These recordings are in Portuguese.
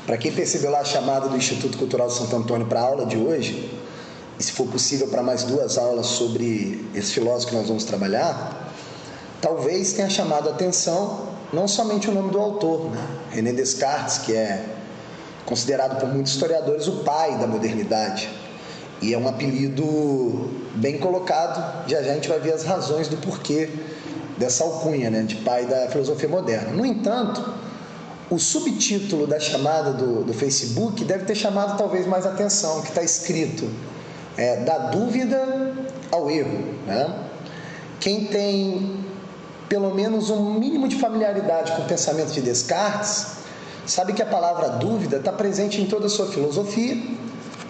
Para quem percebeu lá a chamada do Instituto Cultural Santo Antônio para a aula de hoje, e se for possível para mais 2 aulas sobre esse filósofo que nós vamos trabalhar, talvez tenha chamado a atenção não somente o nome do autor, né? René Descartes, que é considerado por muitos historiadores o pai da modernidade, e é um apelido bem colocado. Já já a gente vai ver as razões do porquê dessa alcunha, né, de pai da filosofia moderna. No entanto, o subtítulo da chamada do Facebook deve ter chamado talvez mais atenção, que está escrito da dúvida ao erro, né? Quem tem pelo menos um mínimo de familiaridade com o pensamento de Descartes sabe que a palavra dúvida está presente em toda a sua filosofia,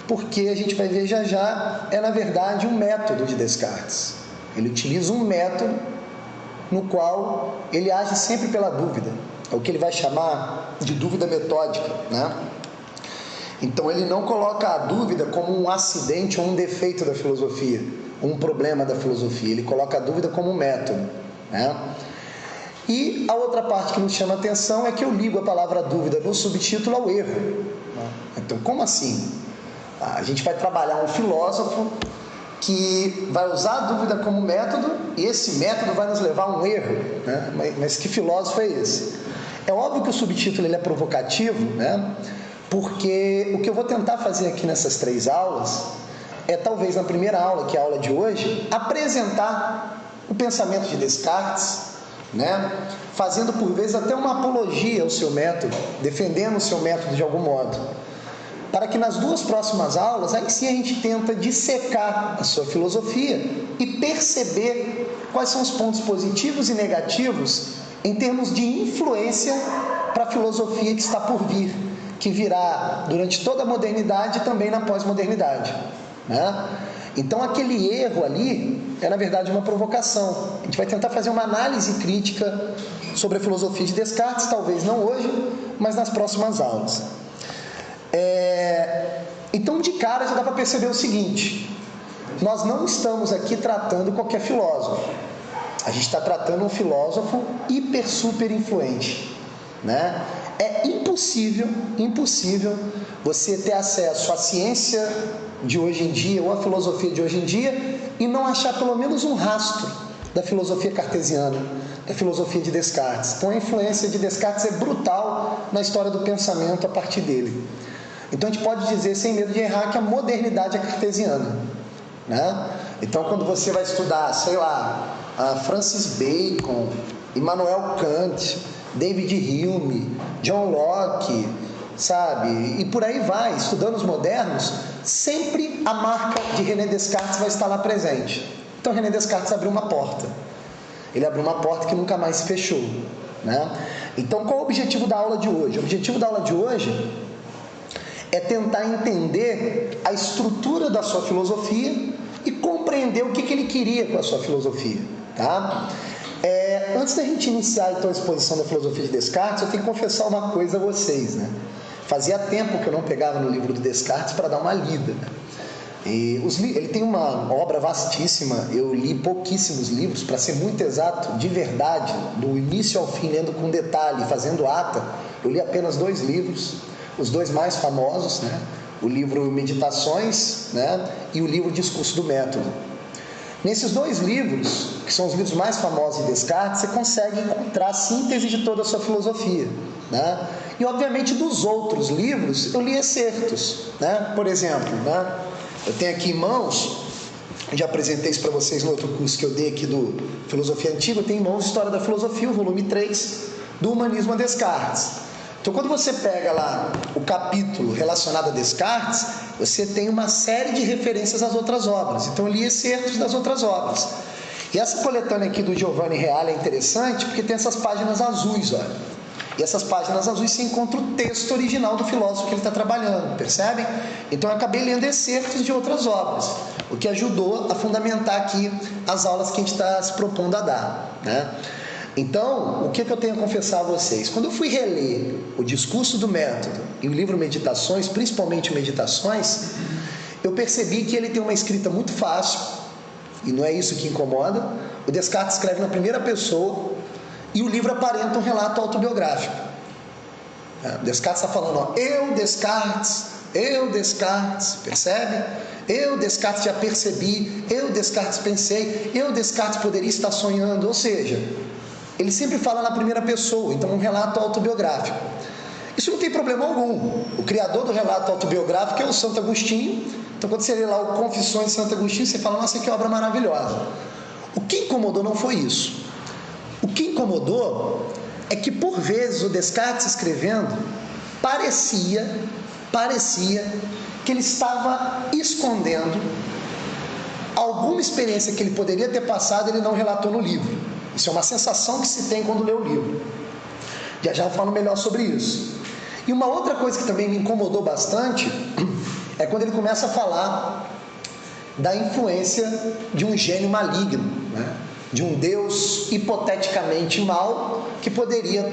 porque a gente vai ver já já, na verdade um método de Descartes. Ele utiliza um método no qual ele age sempre pela dúvida, é o que ele vai chamar de dúvida metódica, né? Então ele não coloca a dúvida como um acidente ou um defeito da filosofia, um problema da filosofia, ele coloca a dúvida como um método, né? E a outra parte que nos chama a atenção é que eu ligo a palavra dúvida no subtítulo ao erro. Então, como assim? A gente vai trabalhar um filósofo que vai usar a dúvida como método, e esse método vai nos levar a um erro, né? Mas que filósofo é esse? É óbvio que o subtítulo ele é provocativo, né? Porque o que eu vou tentar fazer aqui nessas 3 aulas é, talvez na primeira aula, que é a aula de hoje, apresentar o pensamento de Descartes, né? Fazendo por vezes até uma apologia ao seu método, defendendo o seu método de algum modo, para que nas 2 próximas aulas, aí sim a gente tenta dissecar a sua filosofia e perceber quais são os pontos positivos e negativos em termos de influência para a filosofia que está por vir, que virá durante toda a modernidade e também na pós-modernidade, né? Então aquele erro ali é na verdade uma provocação. A gente vai tentar fazer uma análise crítica sobre a filosofia de Descartes, talvez não hoje, mas nas próximas aulas. Então de cara já dá para perceber o seguinte: nós não estamos aqui tratando qualquer filósofo, a gente está tratando um filósofo hiper super influente, né? É impossível você ter acesso à ciência de hoje em dia ou à filosofia de hoje em dia e não achar pelo menos um rastro da filosofia cartesiana, da filosofia de Descartes. Então a influência de Descartes é brutal na história do pensamento a partir dele. Então a gente pode dizer, sem medo de errar, que a modernidade é cartesiana, né? Então quando você vai estudar, sei lá, Francis Bacon, Immanuel Kant, David Hume, John Locke, sabe? E por aí vai, estudando os modernos, sempre a marca de René Descartes vai estar lá presente. Então René Descartes abriu uma porta. Ele abriu uma porta que nunca mais se fechou, né? Então qual é o objetivo da aula de hoje? O objetivo da aula de hoje é tentar entender a estrutura da sua filosofia e compreender o que ele queria com a sua filosofia, tá? Antes da gente iniciar então a exposição da filosofia de Descartes, eu tenho que confessar uma coisa a vocês, né? Fazia tempo que eu não pegava no livro do Descartes para dar uma lida, né? Ele tem uma obra vastíssima, eu li pouquíssimos livros, para ser muito exato, de verdade, do início ao fim, lendo com detalhe, fazendo ata, eu li apenas 2 livros, os 2 mais famosos, né? O livro Meditações, né? E o livro Discurso do Método. Nesses 2 livros, que são os livros mais famosos de Descartes, você consegue encontrar a síntese de toda a sua filosofia, né? E obviamente dos outros livros eu li excertos, né? Por exemplo, né? Eu tenho aqui em mãos, já apresentei isso para vocês no outro curso que eu dei aqui do Filosofia Antiga, eu tenho em mãos História da Filosofia, o volume 3, do Humanismo a Descartes. Então quando você pega lá o capítulo relacionado a Descartes, você tem uma série de referências às outras obras. Então eu li excertos das outras obras. E essa coletânea aqui do Giovanni Reale é interessante porque tem essas páginas azuis, olha. E essas páginas azuis você encontra o texto original do filósofo que ele está trabalhando, percebem? Então eu acabei lendo excertos de outras obras, o que ajudou a fundamentar aqui as aulas que a gente está se propondo a dar, né? Então, o que eu tenho a confessar a vocês? Quando eu fui reler o Discurso do Método e o livro Meditações, principalmente Meditações, eu percebi que ele tem uma escrita muito fácil, e não é isso que incomoda. O Descartes escreve na primeira pessoa e o livro aparenta um relato autobiográfico. Descartes está falando, ó, eu Descartes, percebe? Eu Descartes já percebi, eu Descartes pensei, eu Descartes poderia estar sonhando, ou seja, ele sempre fala na primeira pessoa, então um relato autobiográfico. Isso não tem problema algum. O criador do relato autobiográfico é o Santo Agostinho. Então quando você lê lá o Confissões de Santo Agostinho, você fala, nossa, que obra maravilhosa. O que incomodou não foi isso. O que incomodou é que por vezes o Descartes escrevendo parecia que ele estava escondendo alguma experiência que ele poderia ter passado, ele não relatou no livro. Isso é uma sensação que se tem quando lê o livro. Já eu falo melhor sobre isso. E uma outra coisa que também me incomodou bastante é quando ele começa a falar da influência de um gênio maligno, né? De um Deus hipoteticamente mau que poderia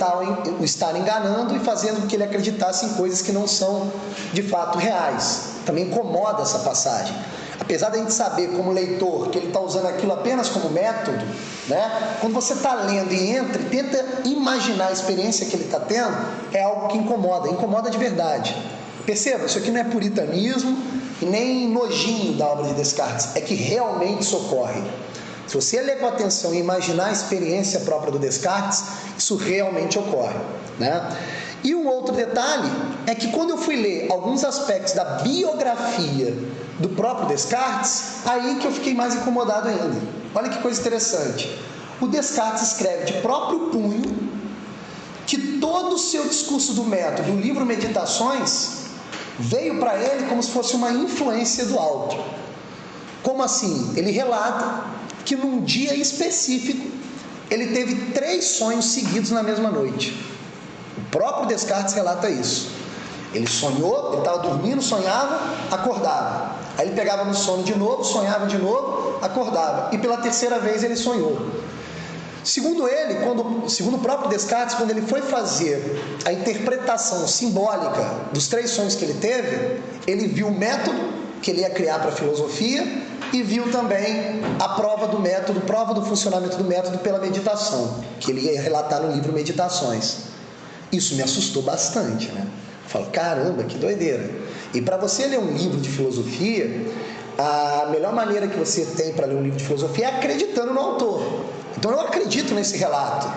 estar enganando e fazendo com que ele acreditasse em coisas que não são de fato reais. Também incomoda essa passagem. Apesar de a gente saber como leitor que ele está usando aquilo apenas como método, né? Quando você está lendo e entra e tenta imaginar a experiência que ele está tendo, é algo que incomoda de verdade. Perceba, isso aqui não é puritanismo e nem nojinho da obra de Descartes, é que realmente isso ocorre. Se você ler com atenção e imaginar a experiência própria do Descartes, isso realmente ocorre, né? E um outro detalhe é que quando eu fui ler alguns aspectos da biografia do próprio Descartes, aí que eu fiquei mais incomodado ainda. Olha que coisa interessante. O Descartes escreve de próprio punho que todo o seu discurso do método, o livro Meditações, veio para ele como se fosse uma influência do alto. Como assim? Ele relata que num dia específico ele teve 3 sonhos seguidos na mesma noite. O próprio Descartes relata isso. Ele sonhou, ele estava dormindo, sonhava, acordava. Aí ele pegava no sono de novo, sonhava de novo, acordava. E pela terceira vez ele sonhou. Segundo ele, segundo o próprio Descartes, quando ele foi fazer a interpretação simbólica dos 3 sonhos que ele teve, ele viu o método que ele ia criar para a filosofia e viu também a prova do método, prova do funcionamento do método pela meditação, que ele ia relatar no livro Meditações. Isso me assustou bastante, né? Eu falo, caramba, que doideira. E para você ler um livro de filosofia, a melhor maneira que você tem para ler um livro de filosofia é acreditando no autor. Então eu acredito nesse relato,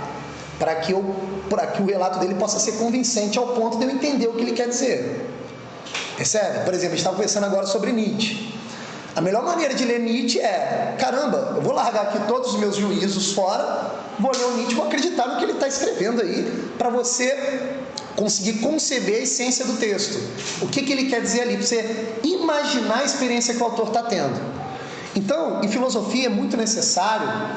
para que o relato dele possa ser convincente ao ponto de eu entender o que ele quer dizer. Percebe? Por exemplo, a gente estava conversando agora sobre Nietzsche. A melhor maneira de ler Nietzsche é, caramba, eu vou largar aqui todos os meus juízos fora, vou ler o Nietzsche, vou acreditar no que ele está escrevendo aí, para você conseguir conceber a essência do texto. O que ele quer dizer ali, para você imaginar a experiência que o autor está tendo. Então, em filosofia é muito necessário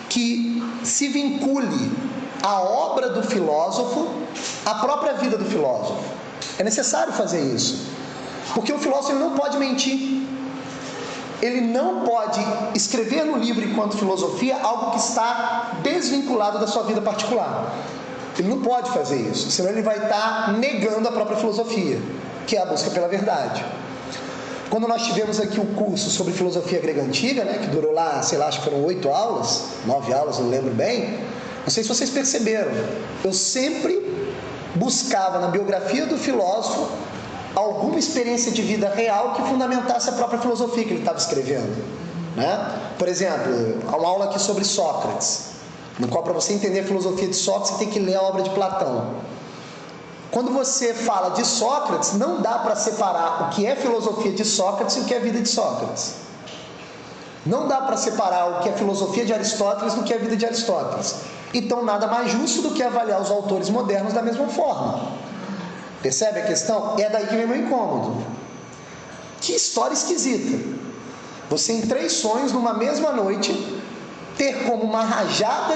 que se vincule a obra do filósofo à própria vida do filósofo. É necessário fazer isso, porque o filósofo ele não pode mentir. Ele não pode escrever no livro enquanto filosofia algo que está desvinculado da sua vida particular. Ele não pode fazer isso, senão ele vai estar negando a própria filosofia, que é a busca pela verdade. Quando nós tivemos aqui o curso sobre filosofia grega antiga, né, que durou lá, sei lá, acho que foram 8 aulas, 9 aulas, não lembro bem, não sei se vocês perceberam, eu sempre buscava na biografia do filósofo alguma experiência de vida real que fundamentasse a própria filosofia que ele estava escrevendo, né? Por exemplo, há uma aula aqui sobre Sócrates, no qual, para você entender a filosofia de Sócrates, você tem que ler a obra de Platão. Quando você fala de Sócrates, não dá para separar o que é filosofia de Sócrates e o que é vida de Sócrates. Não dá para separar o que é filosofia de Aristóteles do que é a vida de Aristóteles. Então, nada mais justo do que avaliar os autores modernos da mesma forma. Percebe a questão? É daí que vem meu incômodo. Que história esquisita. Você, em 3 sonhos, numa mesma noite, ter como uma rajada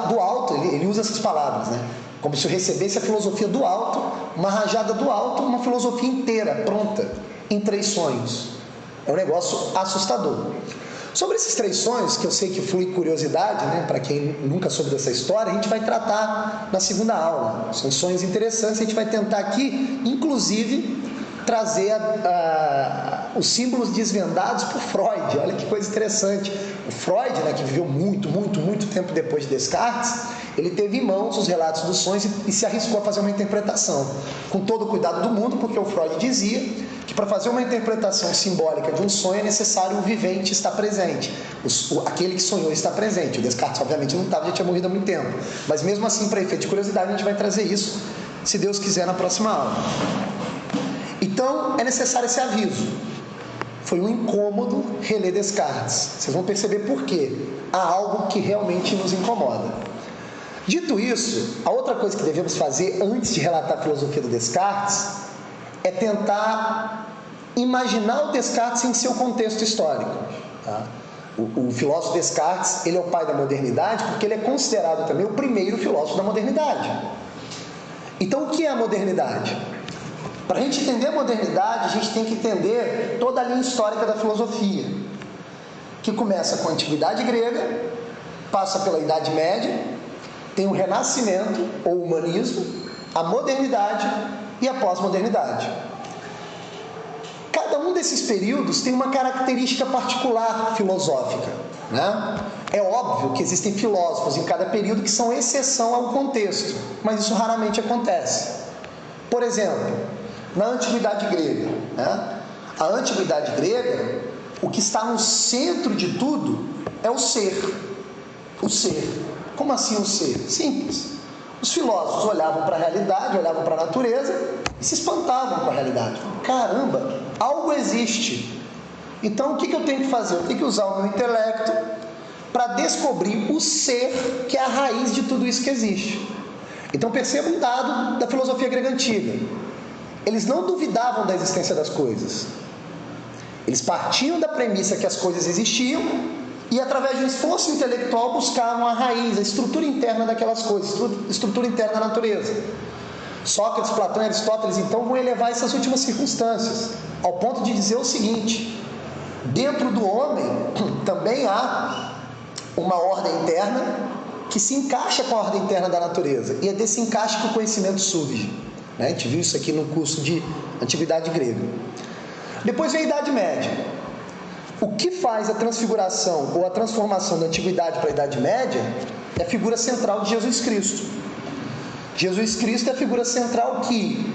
do alto, ele usa essas palavras, né? Como se eu recebesse a filosofia do alto, uma rajada do alto, uma filosofia inteira, pronta, em 3 sonhos. É um negócio assustador. Sobre esses 3 sonhos, que eu sei que flui curiosidade, né, para quem nunca soube dessa história, a gente vai tratar na segunda aula. São sonhos interessantes, a gente vai tentar aqui, inclusive, trazer os símbolos desvendados por Freud. Olha que coisa interessante. O Freud, né, que viveu muito tempo depois de Descartes, ele teve em mãos os relatos dos sonhos e se arriscou a fazer uma interpretação, com todo o cuidado do mundo, porque o Freud dizia que para fazer uma interpretação simbólica de um sonho é necessário o vivente estar presente, aquele que sonhou está presente. O Descartes obviamente não estava, já tinha morrido há muito tempo, mas mesmo assim, para efeito de curiosidade, a gente vai trazer isso, se Deus quiser, na próxima aula. Então é necessário esse aviso. Foi um incômodo reler Descartes. Vocês vão perceber por quê. Há algo que realmente nos incomoda. Dito isso, a outra coisa que devemos fazer antes de relatar a filosofia do Descartes é tentar imaginar o Descartes em seu contexto histórico. Tá? O filósofo Descartes, ele é o pai da modernidade porque ele é considerado também o primeiro filósofo da modernidade. Então, o que é a modernidade? Para a gente entender a modernidade, a gente tem que entender toda a linha histórica da filosofia, que começa com a Antiguidade Grega, passa pela Idade Média, tem o Renascimento, ou Humanismo, a Modernidade e a Pós-Modernidade. Cada um desses períodos tem uma característica particular filosófica, né? É óbvio que existem filósofos em cada período que são exceção ao contexto, mas isso raramente acontece. Por exemplo, na Antiguidade Grega, né? A Antiguidade Grega, o que está no centro de tudo é o ser. O ser. Como assim o ser? Simples. Os filósofos olhavam para a realidade, olhavam para a natureza e se espantavam com a realidade. Caramba, algo existe. Então o que eu tenho que fazer? Eu tenho que usar o meu intelecto para descobrir o ser, que é a raiz de tudo isso que existe. Então perceba um dado da filosofia grega antiga. Eles não duvidavam da existência das coisas. Eles partiam da premissa que as coisas existiam e, através de um esforço intelectual, buscavam a raiz, a estrutura interna daquelas coisas, estrutura interna da natureza. Sócrates, Platão e Aristóteles, então, vão elevar essas últimas circunstâncias, ao ponto de dizer o seguinte: dentro do homem também há uma ordem interna que se encaixa com a ordem interna da natureza, e é desse encaixe que o conhecimento surge. A gente viu isso aqui no curso de Antiguidade Grega. Depois vem a Idade Média. O que faz a transfiguração ou a transformação da Antiguidade para a Idade Média é a figura central de Jesus Cristo. Jesus Cristo é a figura central que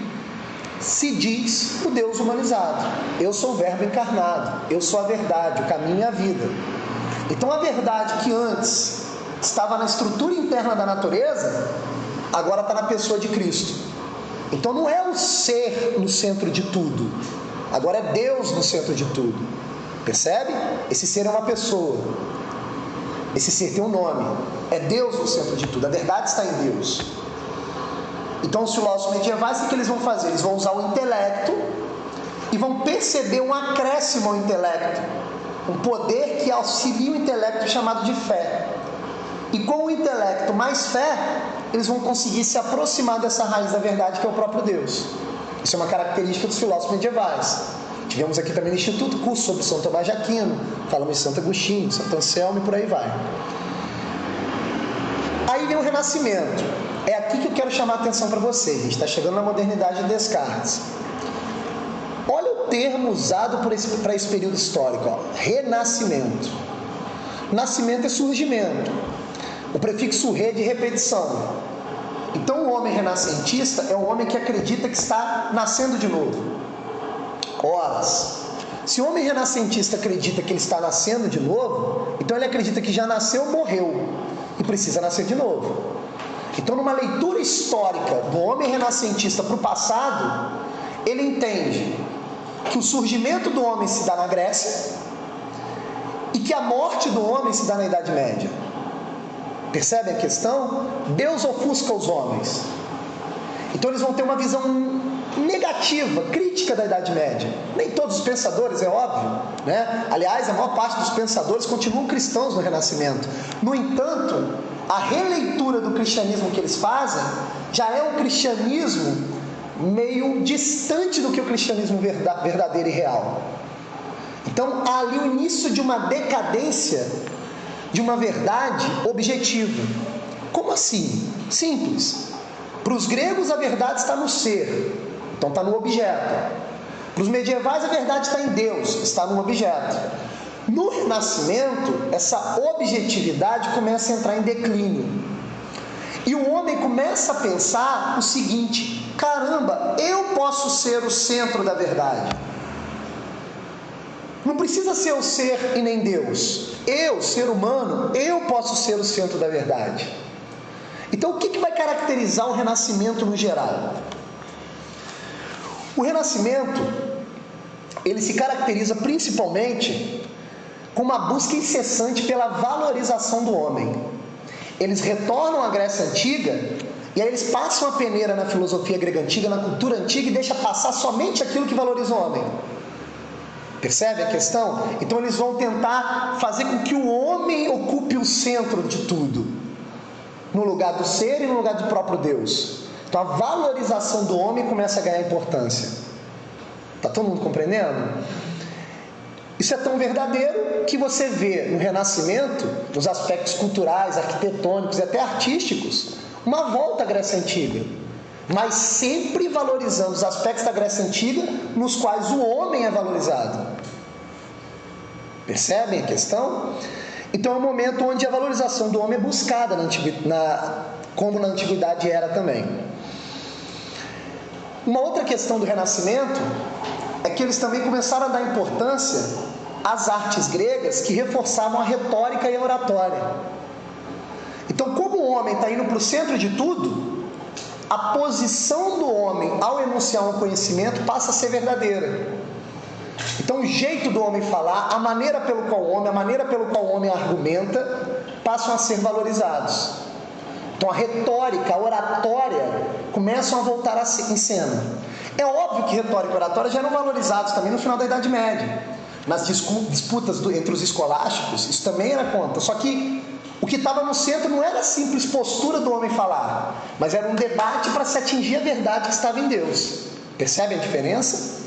se diz o Deus humanizado. Eu sou o Verbo encarnado, eu sou a verdade, o caminho e a vida. Então a verdade que antes estava na estrutura interna da natureza, agora está na pessoa de Cristo. Então não é o ser no centro de tudo, agora é Deus no centro de tudo. Percebe? Esse ser é uma pessoa, esse ser tem um nome, é Deus no centro de tudo, a verdade está em Deus. Então os filósofos medievais, o que eles vão fazer? Eles vão usar o intelecto e vão perceber um acréscimo ao intelecto, um poder que auxilia o intelecto chamado de fé. E com o intelecto mais fé, eles vão conseguir se aproximar dessa raiz da verdade que é o próprio Deus. Isso é uma característica dos filósofos medievais. Tivemos aqui também no Instituto curso sobre São Tomás de Aquino, falamos de Santo Agostinho, Santo Anselmo e por aí vai. Aí vem o Renascimento. É aqui que eu quero chamar a atenção para vocês. A gente está chegando na modernidade de Descartes. Olha o termo usado para esse período histórico, ó. Renascimento. Nascimento é surgimento. O prefixo re é de repetição. Então o homem renascentista é um homem que acredita que está nascendo de novo. Horas. Se o homem renascentista acredita que ele está nascendo de novo, então ele acredita que já nasceu, morreu e precisa nascer de novo. Então, numa leitura histórica do homem renascentista para o passado, ele entende que o surgimento do homem se dá na Grécia e que a morte do homem se dá na Idade Média. Percebem a questão? Deus ofusca os homens. Então eles vão ter uma visão negativa, crítica da Idade Média. Nem todos os pensadores, é óbvio, né? Aliás, a maior parte dos pensadores continuam cristãos no Renascimento. No entanto, a releitura do cristianismo que eles fazem já é um cristianismo meio distante do que o cristianismo verdadeiro e real. Então há ali o início de uma decadência de uma verdade objetiva. Como assim? Simples. Para os gregos a verdade está no ser, então está no objeto. Para os medievais, a verdade está em Deus, está no objeto. No Renascimento, essa objetividade começa a entrar em declínio. E o homem começa a pensar o seguinte: caramba, eu posso ser o centro da verdade. Não precisa ser o ser e nem Deus. Eu, ser humano, eu posso ser o centro da verdade. Então, o que vai caracterizar o Renascimento no geral? O Renascimento, ele se caracteriza principalmente com uma busca incessante pela valorização do homem. Eles retornam à Grécia Antiga e aí eles passam a peneira na filosofia grega antiga, na cultura antiga, e deixam passar somente aquilo que valoriza o homem. Percebe a questão? Então eles vão tentar fazer com que o homem ocupe o centro de tudo, no lugar do ser e no lugar do próprio Deus. Então a valorização do homem começa a ganhar importância. Está todo mundo compreendendo? Isso é tão verdadeiro que você vê no Renascimento, nos aspectos culturais, arquitetônicos e até artísticos, uma volta à Grécia Antiga, mas sempre valorizando os aspectos da Grécia Antiga nos quais o homem é valorizado. Percebem a questão? Então é um momento onde a valorização do homem é buscada, como na Antiguidade era também. Uma outra questão do Renascimento é que eles também começaram a dar importância às artes gregas que reforçavam a retórica e a oratória. Então, como o homem está indo para o centro de tudo, a posição do homem ao enunciar um conhecimento passa a ser verdadeira. Então, o jeito do homem falar, a maneira pelo qual o homem argumenta, passam a ser valorizados. Então, a retórica, a oratória, começam a voltar em cena. É óbvio que retórica e oratória já eram valorizados também no final da Idade Média. Nas disputas entre os escolásticos, isso também era conta. Só que o que estava no centro não era a simples postura do homem falar, mas era um debate para se atingir a verdade que estava em Deus. Percebem a diferença?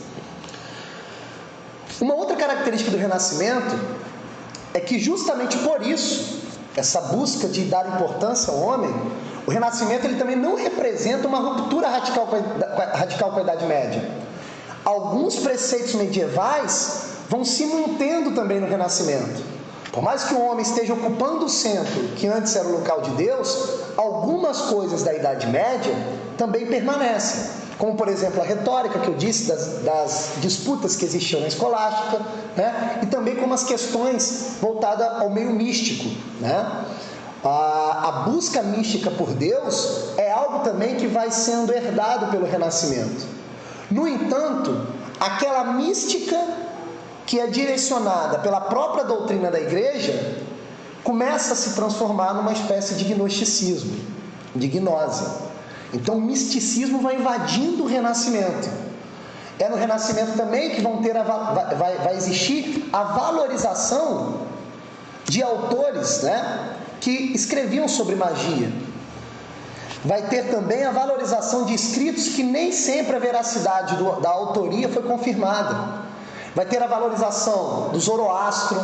Uma outra característica do Renascimento é que justamente por isso, essa busca de dar importância ao homem, o Renascimento ele também não representa uma ruptura radical com a Idade Média. Alguns preceitos medievais vão se mantendo também no Renascimento. Por mais que o homem esteja ocupando o centro, que antes era o local de Deus, algumas coisas da Idade Média também permanecem. Como, por exemplo, a retórica que eu disse, das disputas que existiam na escolástica, né? E também como as questões voltadas ao meio místico, né? A busca mística por Deus é algo também que vai sendo herdado pelo Renascimento. No entanto, aquela mística que é direcionada pela própria doutrina da igreja começa a se transformar numa espécie de gnosticismo, de gnose. Então o misticismo vai invadindo o Renascimento. É no Renascimento também que vai existir a valorização de autores, né, que escreviam sobre magia. Vai ter também a valorização de escritos que nem sempre a veracidade da autoria foi confirmada. Vai ter a valorização do Zoroastro,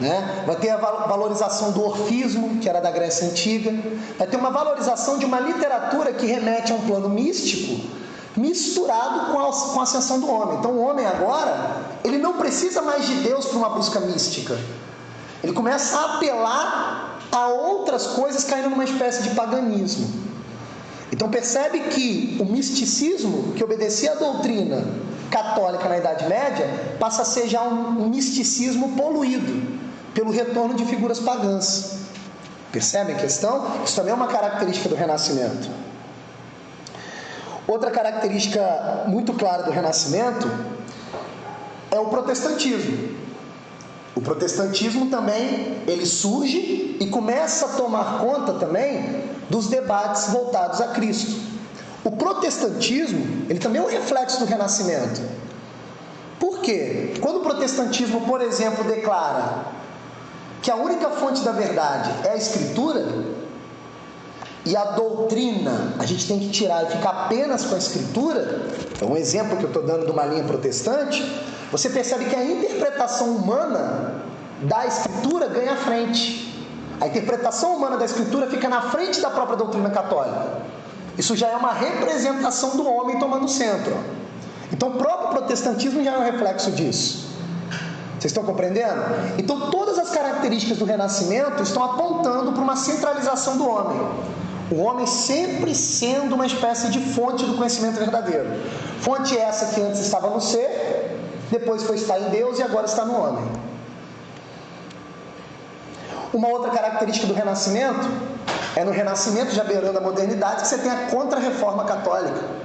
né? Vai ter a valorização do orfismo, que era da Grécia Antiga. Vai ter uma valorização de uma literatura que remete a um plano místico, misturado com a ascensão do homem. Então o homem agora, ele não precisa mais de Deus para uma busca mística. Ele começa a apelar a outras coisas, caindo numa espécie de paganismo. Então percebe que o misticismo, que obedecia à doutrina católica na Idade Média, passa a ser já um misticismo poluído pelo retorno de figuras pagãs. Percebem a questão? Isso também é uma característica do Renascimento. Outra característica muito clara do Renascimento é o protestantismo. O protestantismo também, ele surge e começa a tomar conta também dos debates voltados a Cristo. O protestantismo, ele também é um reflexo do Renascimento. Por quê? Quando o protestantismo, por exemplo, declara que a única fonte da verdade é a Escritura, e a doutrina a gente tem que tirar e ficar apenas com a Escritura, é um exemplo que eu estou dando de uma linha protestante, você percebe que a interpretação humana da Escritura ganha a frente. A interpretação humana da Escritura fica na frente da própria doutrina católica. Isso já é uma representação do homem tomando o centro. Então o próprio protestantismo já é um reflexo disso. Vocês estão compreendendo? Então todas as características do Renascimento estão apontando para uma centralização do homem. O homem sempre sendo uma espécie de fonte do conhecimento verdadeiro. Fonte essa que antes estava no ser, depois foi estar em Deus e agora está no homem. Uma outra característica do Renascimento é no Renascimento, já beirando a modernidade, que você tem a Contra-Reforma Católica.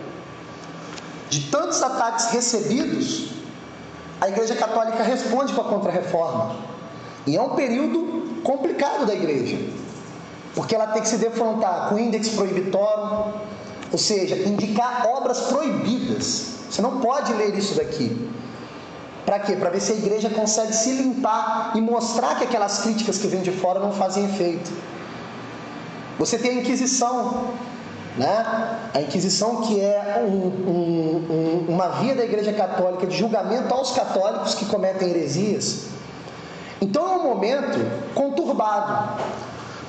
De tantos ataques recebidos, a Igreja Católica responde com a Contra-Reforma. E é um período complicado da Igreja, porque ela tem que se defrontar com o Index Prohibitorum, ou seja, indicar obras proibidas. Você não pode ler isso daqui. Para quê? Para ver se a Igreja consegue se limpar e mostrar que aquelas críticas que vêm de fora não fazem efeito. Você tem a Inquisição, né? A Inquisição, que é uma via da Igreja Católica de julgamento aos católicos que cometem heresias. Então é um momento conturbado,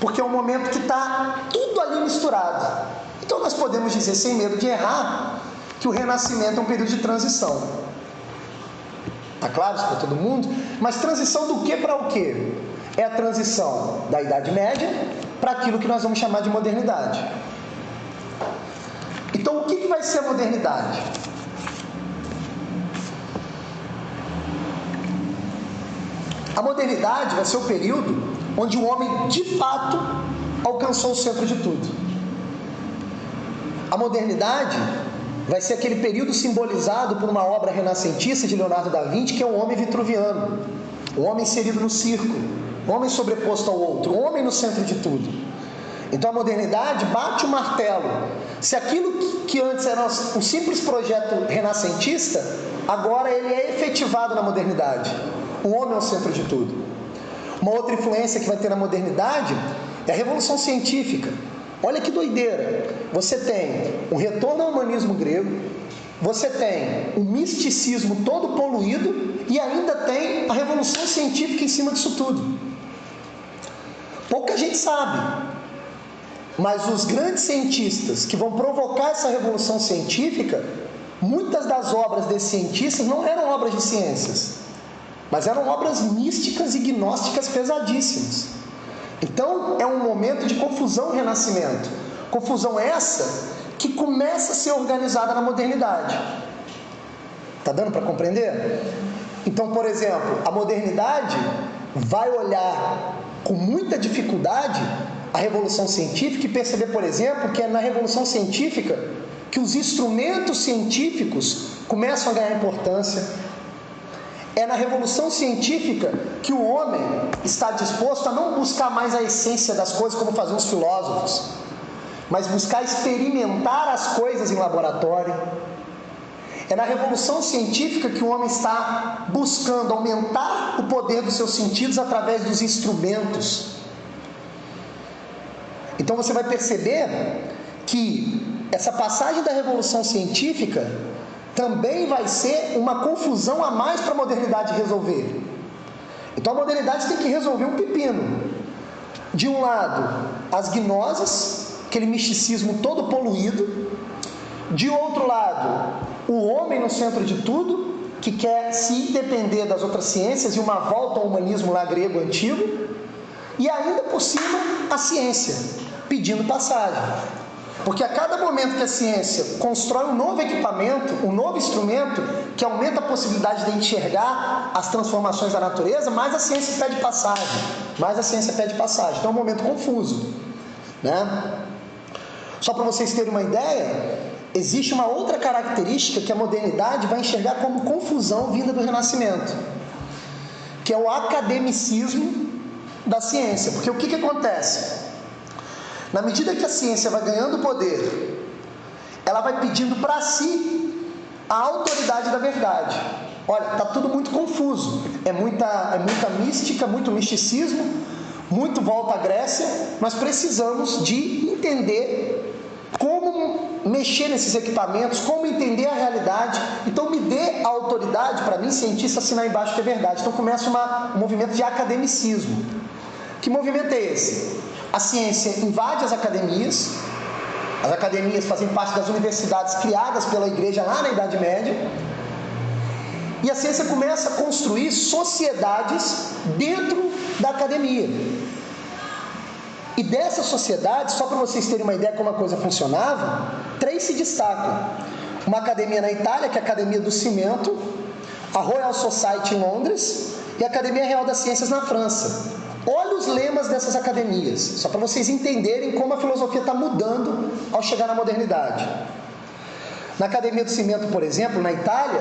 porque é um momento que está tudo ali misturado. Então nós podemos dizer, sem medo de errar, que o Renascimento é um período de transição. Está claro isso para todo mundo? Mas transição do que para o quê? É a transição da Idade Média para aquilo que nós vamos chamar de modernidade. Então o que vai ser a modernidade? A modernidade vai ser o período onde o homem de fato alcançou o centro de tudo. A modernidade vai ser aquele período simbolizado por uma obra renascentista de Leonardo da Vinci, que é o homem vitruviano, o homem inserido no círculo, o homem sobreposto ao outro, o homem no centro de tudo. Então a modernidade bate o martelo. Se aquilo que antes era um simples projeto renascentista, agora ele é efetivado na modernidade. O homem é o centro de tudo. Uma outra influência que vai ter na modernidade é a Revolução Científica. Olha que doideira. Você tem o retorno ao humanismo grego, você tem o misticismo todo poluído e ainda tem a Revolução Científica em cima disso tudo. Pouca gente sabe, mas os grandes cientistas que vão provocar essa Revolução Científica, muitas das obras desses cientistas não eram obras de ciências, mas eram obras místicas e gnósticas pesadíssimas. Então é um momento de confusão no Renascimento. Confusão essa que começa a ser organizada na modernidade. Está dando para compreender? Então, por exemplo, a modernidade vai olhar com muita dificuldade a Revolução Científica e perceber, por exemplo, que é na Revolução Científica que os instrumentos científicos começam a ganhar importância. É na Revolução Científica que o homem está disposto a não buscar mais a essência das coisas como faziam os filósofos, mas buscar experimentar as coisas em laboratório. É na Revolução Científica que o homem está buscando aumentar o poder dos seus sentidos através dos instrumentos. Então você vai perceber que essa passagem da Revolução Científica também vai ser uma confusão a mais para a modernidade resolver. Então a modernidade tem que resolver um pepino. De um lado, as gnoses, aquele misticismo todo poluído. De outro lado, o homem no centro de tudo, que quer se independer das outras ciências e uma volta ao humanismo lá grego antigo. E ainda por cima, a ciência, pedindo passagem. Porque a cada momento que a ciência constrói um novo equipamento, um novo instrumento, que aumenta a possibilidade de enxergar as transformações da natureza, mais a ciência pede passagem. Mais a ciência pede passagem. Então é um momento confuso, né? Só para vocês terem uma ideia, existe uma outra característica que a modernidade vai enxergar como confusão vinda do Renascimento, que é o academicismo da ciência. Porque o que acontece? Na medida que a ciência vai ganhando poder, ela vai pedindo para si a autoridade da verdade. Olha, está tudo muito confuso. É muita mística, muito misticismo, muito volta à Grécia. Nós precisamos de entender como mexer nesses equipamentos, como entender a realidade. Então me dê a autoridade para mim, cientista, assinar embaixo que é verdade. Então começa um movimento de academicismo. Que movimento é esse? A ciência invade as academias, As academias fazem parte das universidades criadas pela igreja lá na Idade Média. E a ciência começa a construir sociedades dentro da academia. E dessas sociedades, só para vocês terem uma ideia como a coisa funcionava, 3 se destacam. Uma academia na Itália, que é a Academia do Cimento, a Royal Society em Londres e a Academia Real das Ciências na França. Olha os lemas dessas academias, só para vocês entenderem como a filosofia está mudando ao chegar na modernidade. Na Academia do Cimento, por exemplo, na Itália,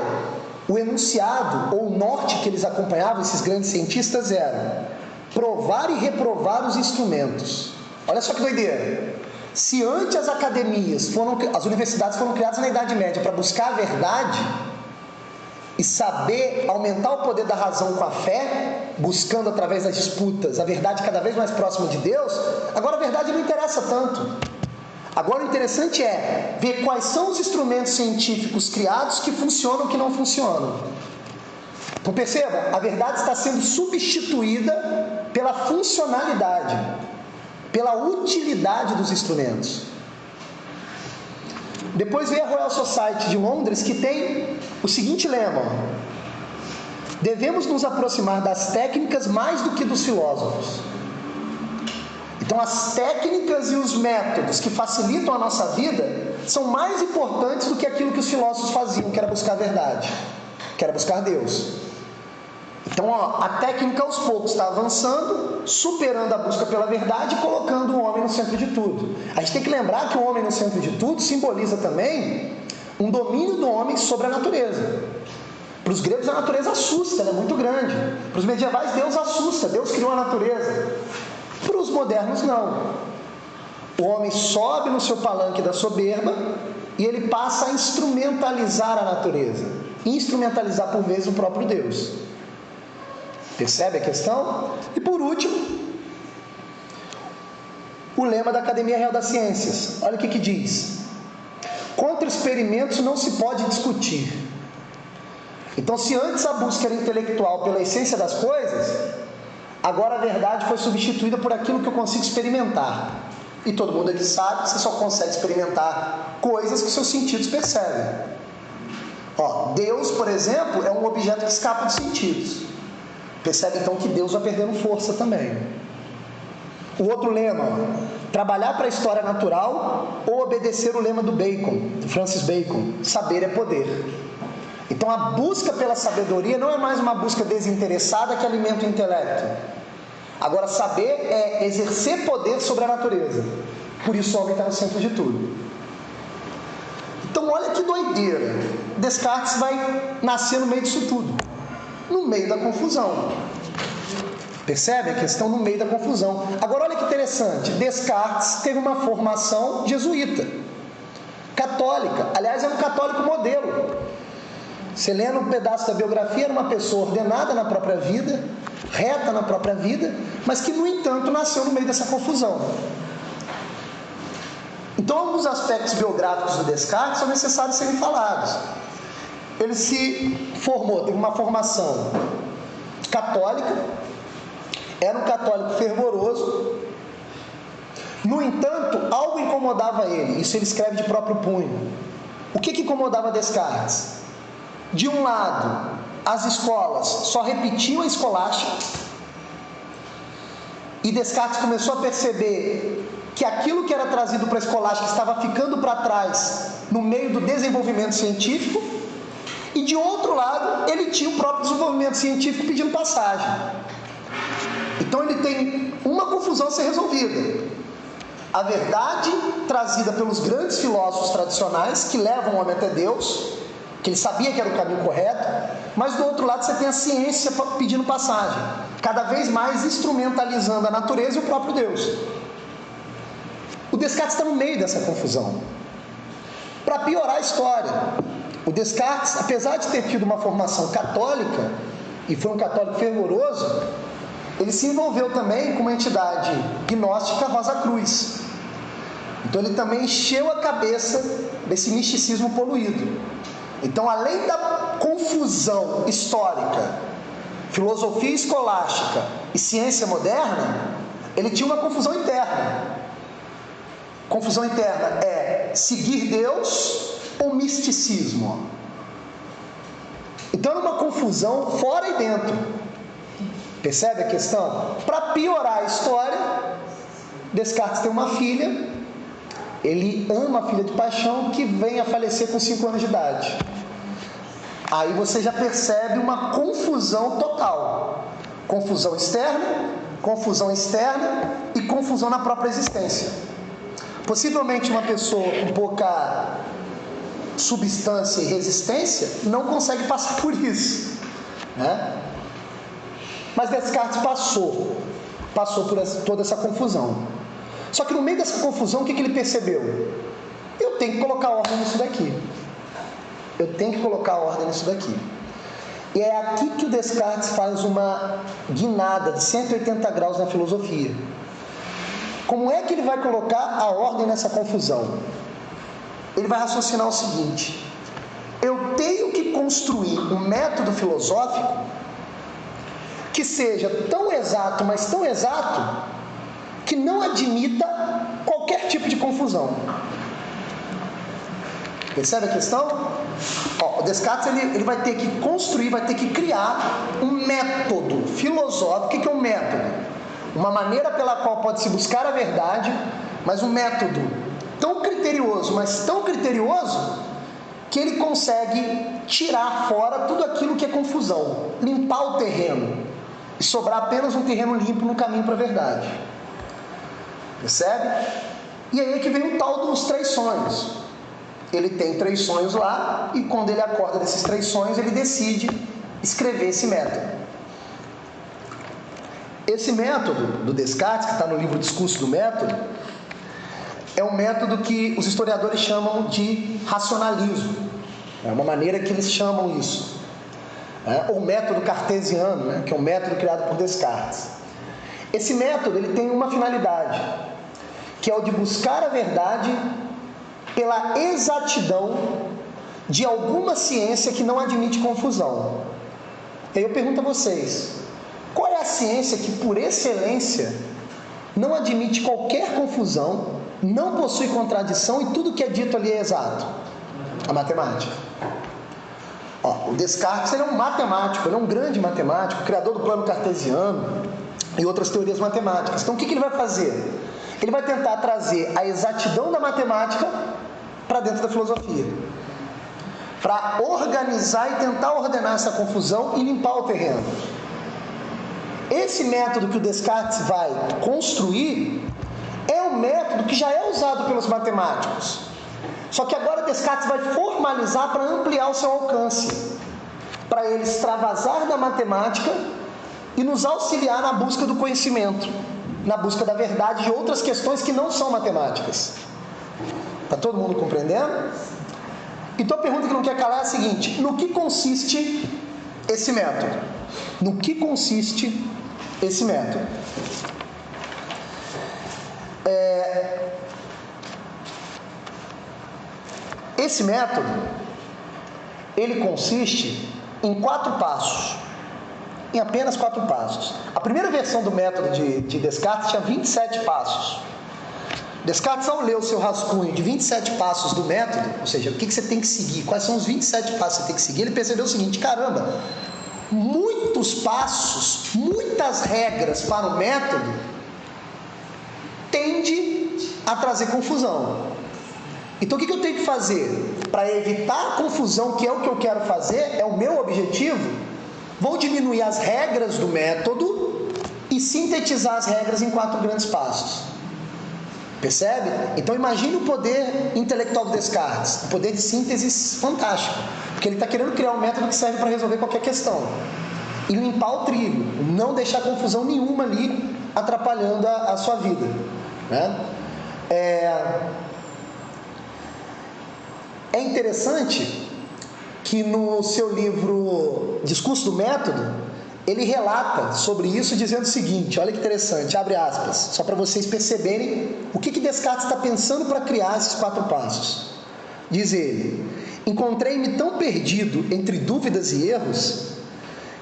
o enunciado ou o norte que eles acompanhavam, esses grandes cientistas, era provar e reprovar os instrumentos. Olha só que doideira. Se antes as universidades foram criadas na Idade Média para buscar a verdade e saber aumentar o poder da razão com a fé, buscando através das disputas a verdade cada vez mais próxima de Deus, agora a verdade não interessa tanto. Agora o interessante é ver quais são os instrumentos científicos criados que funcionam e que não funcionam. Então perceba, a verdade está sendo substituída pela funcionalidade, pela utilidade dos instrumentos. Depois vem a Royal Society de Londres, que tem o seguinte lema: devemos nos aproximar das técnicas mais do que dos filósofos. Então as técnicas e os métodos que facilitam a nossa vida são mais importantes do que aquilo que os filósofos faziam, que era buscar a verdade, que era buscar Deus. Então a técnica aos poucos está avançando, superando a busca pela verdade e colocando o homem no centro de tudo. A gente tem que lembrar que o homem no centro de tudo simboliza também um domínio do homem sobre a natureza. Para os gregos a natureza assusta, ela é muito grande. Para os medievais Deus assusta, Deus criou a natureza. Para os modernos não. O homem sobe no seu palanque da soberba e ele passa a instrumentalizar a natureza. Instrumentalizar por vezes o próprio Deus. Percebe a questão? E por último, o lema da Academia Real das Ciências. Olha o que diz: contra experimentos não se pode discutir. Então, se antes a busca era intelectual pela essência das coisas, agora a verdade foi substituída por aquilo que eu consigo experimentar. E todo mundo aqui sabe que você só consegue experimentar coisas que seus sentidos percebem. Deus, por exemplo, é um objeto que escapa dos sentidos. Percebe então que Deus vai perdendo força também. O outro lema: trabalhar para a história natural ou obedecer o lema do Bacon, do Francis Bacon: saber é poder. Então a busca pela sabedoria não é mais uma busca desinteressada que alimenta o intelecto. Agora saber é exercer poder sobre a natureza. Por isso o homem está no centro de tudo. Então olha que doideira. Descartes vai nascer no meio disso tudo, no meio da confusão. Percebe a questão? No meio da confusão. Agora olha que interessante, Descartes teve uma formação jesuíta, católica. Aliás, é um católico modelo. Você lendo um pedaço da biografia, era uma pessoa ordenada na própria vida, reta na própria vida, mas que no entanto nasceu no meio dessa confusão. Então alguns aspectos biográficos do Descartes são necessários serem falados. Ele se formou, teve uma formação católica, era um católico fervoroso. No entanto, algo incomodava ele. Isso ele escreve de próprio punho. O que incomodava Descartes? De um lado, as escolas só repetiam a escolástica, e Descartes começou a perceber que aquilo que era trazido para a escolástica estava ficando para trás no meio do desenvolvimento científico. E de outro lado, ele tinha o próprio desenvolvimento científico pedindo passagem. Então ele tem uma confusão a ser resolvida: a verdade trazida pelos grandes filósofos tradicionais que levam o homem até Deus, que ele sabia que era o caminho correto, mas do outro lado você tem a ciência pedindo passagem, cada vez mais instrumentalizando a natureza e o próprio Deus. O Descartes está no meio dessa confusão. Para piorar a história, o Descartes, apesar de ter tido uma formação católica, e foi um católico fervoroso, ele se envolveu também com uma entidade gnóstica, Rosa Cruz. Então ele também encheu a cabeça desse misticismo poluído. Então, além da confusão histórica, filosofia escolástica e ciência moderna, ele tinha uma confusão interna. Confusão interna é seguir Deus ou misticismo. Então é uma confusão fora e dentro. Percebe a questão? Para piorar a história, Descartes tem uma filha, ele ama a filha de paixão, que vem a falecer com 5 anos de idade. Aí você já percebe uma confusão total. Confusão externa, confusão externa e confusão na própria existência. Possivelmente uma pessoa com pouca substância e resistência não consegue passar por isso, né? Mas Descartes passou por toda essa confusão. Só que no meio dessa confusão, o que ele percebeu? Eu tenho que colocar ordem nisso daqui. Eu tenho que colocar ordem nisso daqui. E é aqui que o Descartes faz uma guinada de 180 graus na filosofia. Como é que ele vai colocar a ordem nessa confusão? Ele vai raciocinar o seguinte: eu tenho que construir um método filosófico que seja tão exato, mas tão exato, que não admita qualquer tipo de confusão. Percebe a questão? O Descartes ele vai ter que construir, vai ter que criar um método filosófico. O que é um método? Uma maneira pela qual pode se buscar a verdade, mas um método tão criterioso, mas tão criterioso, que ele consegue tirar fora tudo aquilo que é confusão, limpar o terreno e sobrar apenas um terreno limpo no caminho para a verdade. Percebe? E aí é que vem o tal dos 3 sonhos. Ele tem 3 sonhos lá, e quando ele acorda desses 3 sonhos, ele decide escrever esse método. Esse método do Descartes, que está no livro Discurso do Método, é um método que os historiadores chamam de racionalismo. É uma maneira que eles chamam isso. Ou método cartesiano, né? Que é um método criado por Descartes. Esse método ele tem uma finalidade, que é o de buscar a verdade pela exatidão de alguma ciência que não admite confusão. E aí eu pergunto a vocês: qual é a ciência que, por excelência, não admite qualquer confusão, não possui contradição e tudo que é dito ali é exato? A matemática. O Descartes ele é um matemático, ele é um grande matemático, criador do plano cartesiano e outras teorias matemáticas. Então o que ele vai fazer? Ele vai tentar trazer a exatidão da matemática para dentro da filosofia, para organizar e tentar ordenar essa confusão e limpar o terreno. Esse método que o Descartes vai construir é um método que já é usado pelos matemáticos. Só que agora Descartes vai formalizar para ampliar o seu alcance, para ele extravasar da matemática e nos auxiliar na busca do conhecimento, na busca da verdade de outras questões que não são matemáticas. Está todo mundo compreendendo? Então a pergunta que não quer calar é a seguinte: no que consiste esse método? No que consiste esse método? Esse método, ele consiste em 4 passos, em apenas 4 passos. A primeira versão do método de Descartes tinha 27 passos. Descartes, ao ler o seu rascunho de 27 passos do método, ou seja, o que você tem que seguir, quais são os 27 passos que você tem que seguir, ele percebeu o seguinte: caramba, muitos passos, muitas regras para o método tende a trazer confusão. Então o que eu tenho que fazer? Para evitar a confusão, que é o que eu quero fazer, é o meu objetivo, vou diminuir as regras do método e sintetizar as regras em 4 grandes passos. Percebe? Então imagine o poder intelectual do Descartes, o poder de síntese fantástico, porque ele está querendo criar um método que serve para resolver qualquer questão e limpar o trigo, não deixar confusão nenhuma ali atrapalhando a sua vida, né? É interessante que no seu livro Discurso do Método, ele relata sobre isso dizendo o seguinte, olha que interessante, abre aspas, só para vocês perceberem o que Descartes está pensando para criar esses 4 passos. Diz ele: encontrei-me tão perdido entre dúvidas e erros,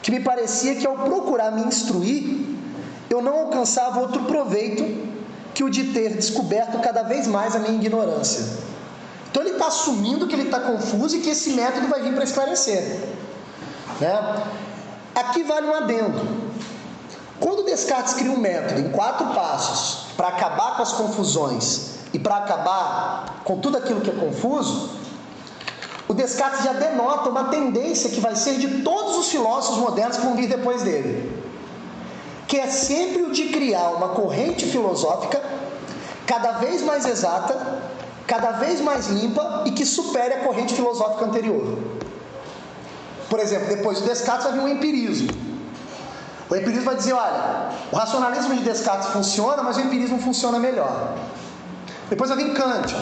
que me parecia que ao procurar me instruir, eu não alcançava outro proveito que o de ter descoberto cada vez mais a minha ignorância. Então ele está assumindo que ele está confuso e que esse método vai vir para esclarecer, né? Aqui vale um adendo. Quando Descartes cria um método em 4 passos para acabar com as confusões e para acabar com tudo aquilo que é confuso, o Descartes já denota uma tendência que vai ser de todos os filósofos modernos que vão vir depois dele, que é sempre o de criar uma corrente filosófica cada vez mais exata, cada vez mais limpa e que supere a corrente filosófica anterior. Por exemplo, depois do Descartes vai vir o empirismo. O empirismo vai dizer, olha, o racionalismo de Descartes funciona, mas o empirismo funciona melhor. Depois vai vir Kant.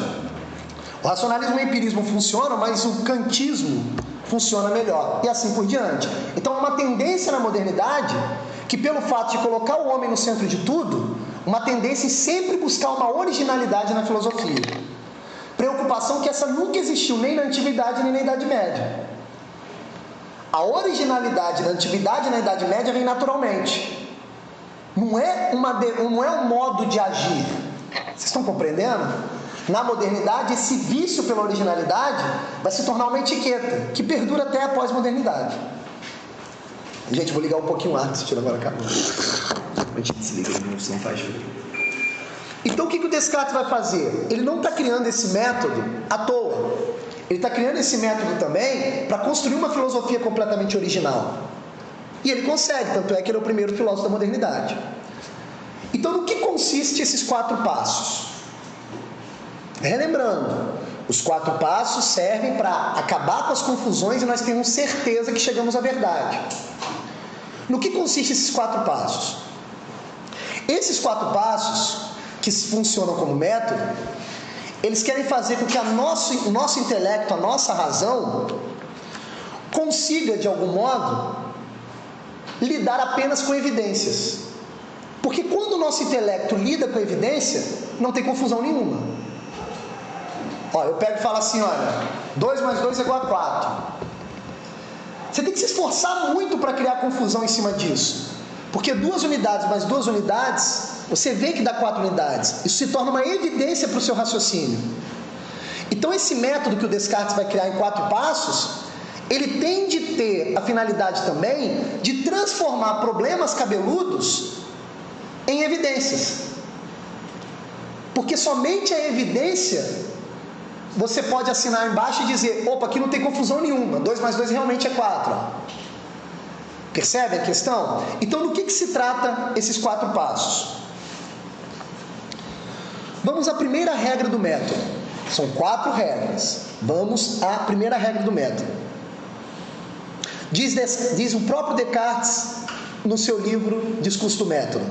O racionalismo e o empirismo funcionam, mas o kantismo funciona melhor. E assim por diante. Então é uma tendência na modernidade que, pelo fato de colocar o homem no centro de tudo, uma tendência em sempre buscar uma originalidade na filosofia. Preocupação que essa nunca existiu nem na Antiguidade nem na Idade Média. A originalidade na Antiguidade e na Idade Média vem naturalmente. Não é um modo de agir. Vocês estão compreendendo? Na modernidade, esse vício pela originalidade vai se tornar uma etiqueta que perdura até a pós-modernidade. Gente, vou ligar um pouquinho o ar, que se tira agora a câmera. A gente desliga, senão faz frio. Então o que o Descartes vai fazer? Ele não está criando esse método à toa. Ele está criando esse método também para construir uma filosofia completamente original. E ele consegue, tanto é que ele é o primeiro filósofo da modernidade. Então, no que consiste esses 4 passos? Relembrando, os 4 passos servem para acabar com as confusões e nós temos certeza que chegamos à verdade. No que consiste esses 4 passos? Esses 4 passos, que funcionam como método, eles querem fazer com que o nosso intelecto, a nossa razão, consiga, de algum modo, lidar apenas com evidências. Porque quando o nosso intelecto lida com evidência, não tem confusão nenhuma. Eu pego e falo assim, olha, 2 mais 2 é igual a 4. Você tem que se esforçar muito para criar confusão em cima disso. Porque 2 unidades mais 2 unidades, você vê que dá 4 unidades. Isso se torna uma evidência para o seu raciocínio. Então esse método que o Descartes vai criar em 4 passos, ele tem de ter a finalidade também de transformar problemas cabeludos em evidências. Porque somente a evidência você pode assinar embaixo e dizer, opa, aqui não tem confusão nenhuma, 2 mais 2 realmente é 4. Percebe a questão? Então, do que se trata esses 4 passos? Vamos à primeira regra do método. São 4 regras. Vamos à primeira regra do método. Diz o próprio Descartes no seu livro Discurso do Método.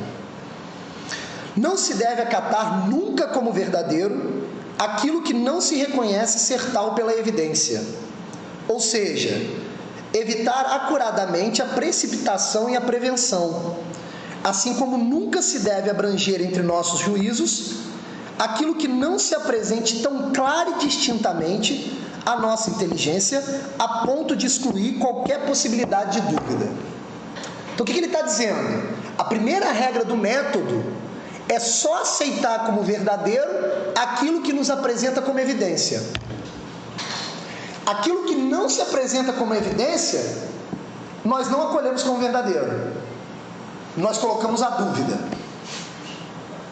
Não se deve acatar nunca como verdadeiro aquilo que não se reconhece ser tal pela evidência. Ou seja, evitar acuradamente a precipitação e a prevenção, assim como nunca se deve abranger entre nossos juízos aquilo que não se apresente tão clara e distintamente à nossa inteligência, a ponto de excluir qualquer possibilidade de dúvida. Então o que ele está dizendo? A primeira regra do método é só aceitar como verdadeiro aquilo que nos apresenta como evidência. Aquilo que não se apresenta como evidência, nós não acolhemos como verdadeiro. Nós colocamos a dúvida.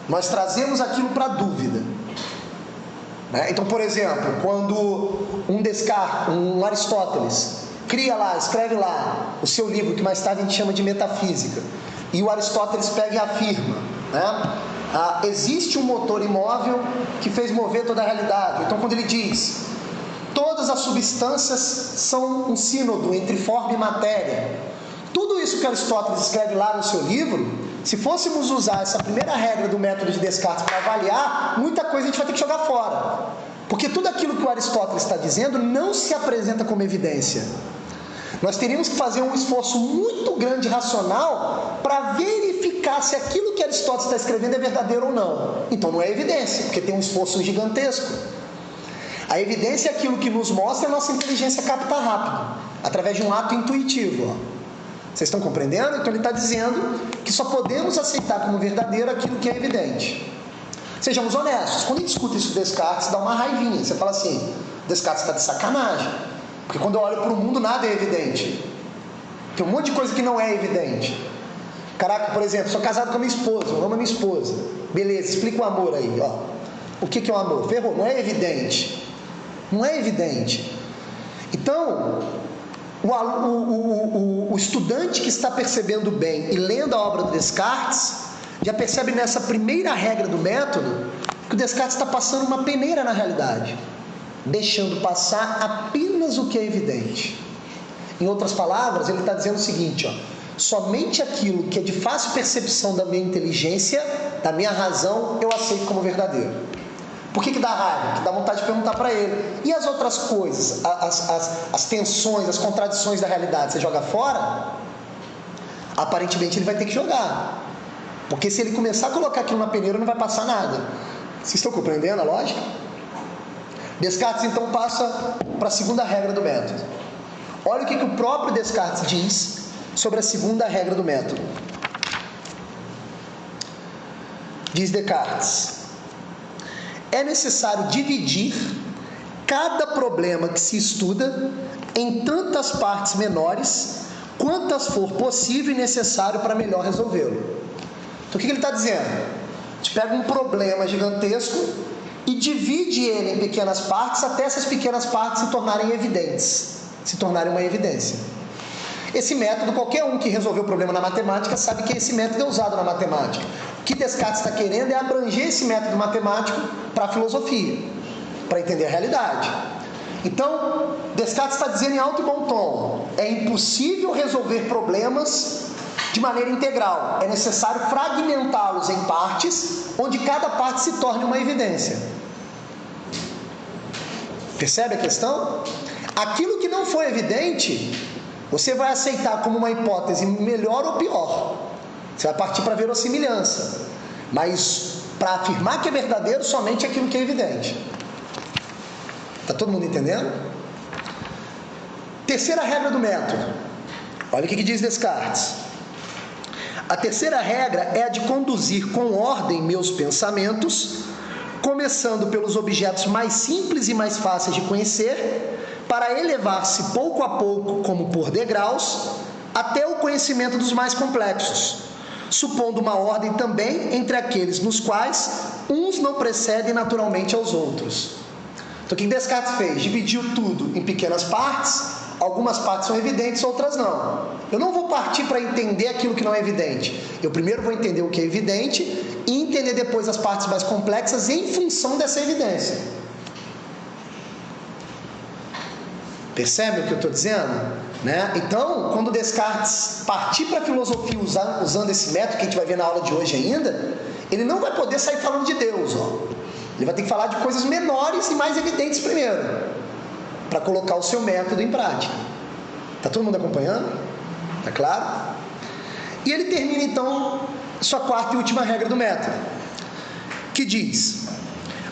Nós trazemos aquilo para a dúvida. Então, por exemplo, quando um Descartes, um Aristóteles, escreve lá o seu livro, que mais tarde a gente chama de Metafísica, e o Aristóteles pega e afirma, existe um motor imóvel que fez mover toda a realidade. Então, quando ele diz, todas as substâncias são um sínodo entre forma e matéria, tudo isso que Aristóteles escreve lá no seu livro, se fôssemos usar essa primeira regra do método de Descartes para avaliar, muita coisa a gente vai ter que jogar fora. Porque tudo aquilo que o Aristóteles está dizendo não se apresenta como evidência. Nós teríamos que fazer um esforço muito grande racional para verificar se aquilo que Aristóteles está escrevendo é verdadeiro ou não. Então não é evidência, porque tem um esforço gigantesco. A evidência é aquilo que nos mostra a nossa inteligência captar rápido, através de um ato intuitivo. Vocês estão compreendendo? Então ele está dizendo que só podemos aceitar como verdadeiro aquilo que é evidente. Sejamos honestos, quando a gente escuta isso do Descartes, dá uma raivinha. Você fala assim, Descartes está de sacanagem. Porque quando eu olho para o mundo, nada é evidente. Tem um monte de coisa que não é evidente. Caraca, por exemplo, sou casado com a minha esposa, eu amo a minha esposa. Beleza, explica o amor aí, ó. O que é o amor? Ferrou, não é evidente. Não é evidente. Então, o estudante que está percebendo bem e lendo a obra do Descartes, já percebe nessa primeira regra do método, que o Descartes está passando uma peneira na realidade, deixando passar apenas o que é evidente. Em outras palavras, ele está dizendo o seguinte, ó, somente aquilo que é de fácil percepção da minha inteligência, da minha razão, eu aceito como verdadeiro. Por que dá raiva? Que dá vontade de perguntar para ele. E as outras coisas, as tensões, as contradições da realidade, você joga fora? Aparentemente ele vai ter que jogar. Porque se ele começar a colocar aquilo na peneira, não vai passar nada. Vocês estão compreendendo a lógica? Descartes então passa para a segunda regra do método. Olha o que o próprio Descartes diz sobre a segunda regra do método. Diz Descartes: é necessário dividir cada problema que se estuda em tantas partes menores quantas for possível e necessário para melhor resolvê-lo. Então o que ele está dizendo? A gente pega um problema gigantesco e divide ele em pequenas partes até essas pequenas partes se tornarem evidentes, se tornarem uma evidência. Esse método, qualquer um que resolveu o problema na matemática sabe que esse método é usado na matemática. O que Descartes está querendo é abranger esse método matemático para a filosofia, para entender a realidade. Então, Descartes está dizendo em alto e bom tom, é impossível resolver problemas de maneira integral, é necessário fragmentá-los em partes, onde cada parte se torne uma evidência. Percebe a questão? Aquilo que não foi evidente, você vai aceitar como uma hipótese melhor ou pior. Você vai partir para a verossimilhança. Mas para afirmar que é verdadeiro, somente aquilo que é evidente. Está todo mundo entendendo? Terceira regra do método. Olha o que diz Descartes. A terceira regra é a de conduzir com ordem meus pensamentos, começando pelos objetos mais simples e mais fáceis de conhecer, para elevar-se pouco a pouco, como por degraus, até o conhecimento dos mais complexos, supondo uma ordem também entre aqueles nos quais uns não precedem naturalmente aos outros. Então o que Descartes fez? Dividiu tudo em pequenas partes, algumas partes são evidentes, outras não. Eu não vou partir para entender aquilo que não é evidente. Eu primeiro vou entender o que é evidente e entender depois as partes mais complexas em função dessa evidência. Percebe o que eu estou dizendo? Né? Então, quando Descartes partir para a filosofia usando esse método, que a gente vai ver na aula de hoje ainda, ele não vai poder sair falando de Deus. Ele vai ter que falar de coisas menores e mais evidentes primeiro, para colocar o seu método em prática. Está todo mundo acompanhando? Está claro? E ele termina então sua quarta e última regra do método, que diz: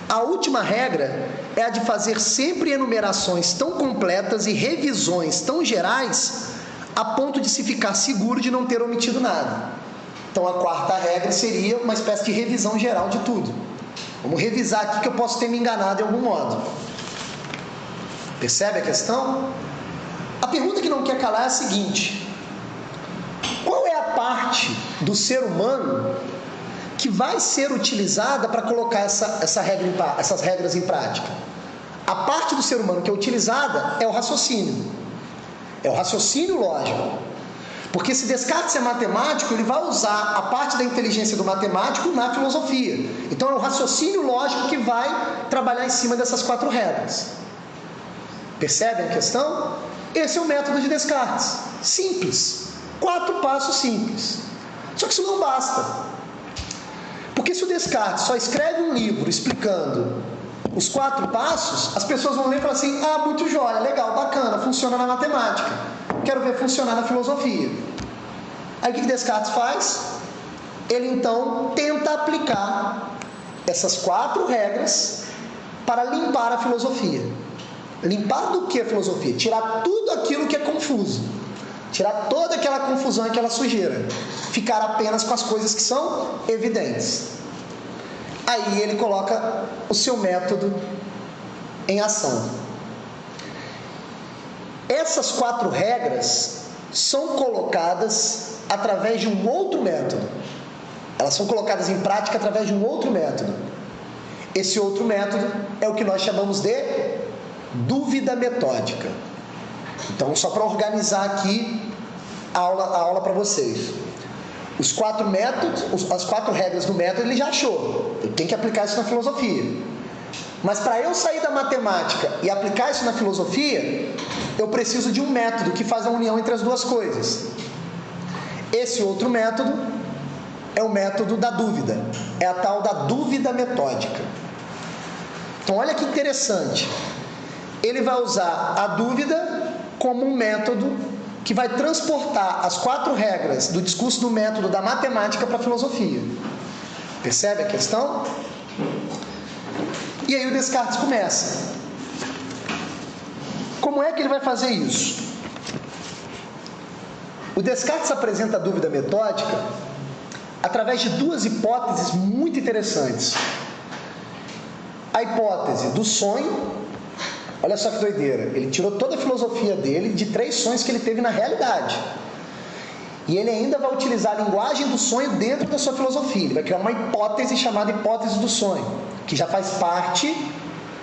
a última regra é a de fazer sempre enumerações tão completas e revisões tão gerais a ponto de se ficar seguro de não ter omitido nada. Então a quarta regra seria uma espécie de revisão geral de tudo. Vamos revisar aqui que eu posso ter me enganado de algum modo. Percebe a questão? A pergunta que não quer calar é a seguinte: qual é a parte do ser humano que vai ser utilizada para colocar essas regras em prática? A parte do ser humano que é utilizada é o raciocínio. É o raciocínio lógico. Porque se Descartes é matemático, ele vai usar a parte da inteligência do matemático na filosofia. Então é o raciocínio lógico que vai trabalhar em cima dessas quatro regras. Percebem a questão? Esse é o método de Descartes. Simples. 4 passos simples. Só que isso não basta. Porque se o Descartes só escreve um livro explicando os 4 passos, as pessoas vão ler e falar assim: ah, muito jóia, legal, bacana, funciona na matemática. Quero ver funcionar na filosofia. Aí o que Descartes faz? Ele então tenta aplicar essas 4 regras para limpar a filosofia. Limpar do que a filosofia? Tirar tudo aquilo que é confuso. Tirar toda aquela confusão e aquela sujeira. Ficar apenas com as coisas que são evidentes. Aí ele coloca o seu método em ação. Essas 4 regras são colocadas através de um outro método. Elas são colocadas em prática através de um outro método. Esse outro método é o que nós chamamos de dúvida metódica. Então, só para organizar aqui a aula para vocês. Os 4 métodos, as 4 regras do método, ele já achou. Ele tem que aplicar isso na filosofia. Mas para eu sair da matemática e aplicar isso na filosofia, eu preciso de um método que faz a união entre as duas coisas. Esse outro método é o método da dúvida. É a tal da dúvida metódica. Então, olha que interessante. Ele vai usar a dúvida como um método que vai transportar as 4 regras do discurso do método da matemática para a filosofia. Percebe a questão? E aí o Descartes começa. Como é que ele vai fazer isso? O Descartes apresenta a dúvida metódica através de 2 hipóteses muito interessantes. A hipótese do sonho. Olha só que doideira. Ele tirou toda a filosofia dele de 3 sonhos que ele teve na realidade. E ele ainda vai utilizar a linguagem do sonho dentro da sua filosofia. Ele vai criar uma hipótese chamada hipótese do sonho, que já faz parte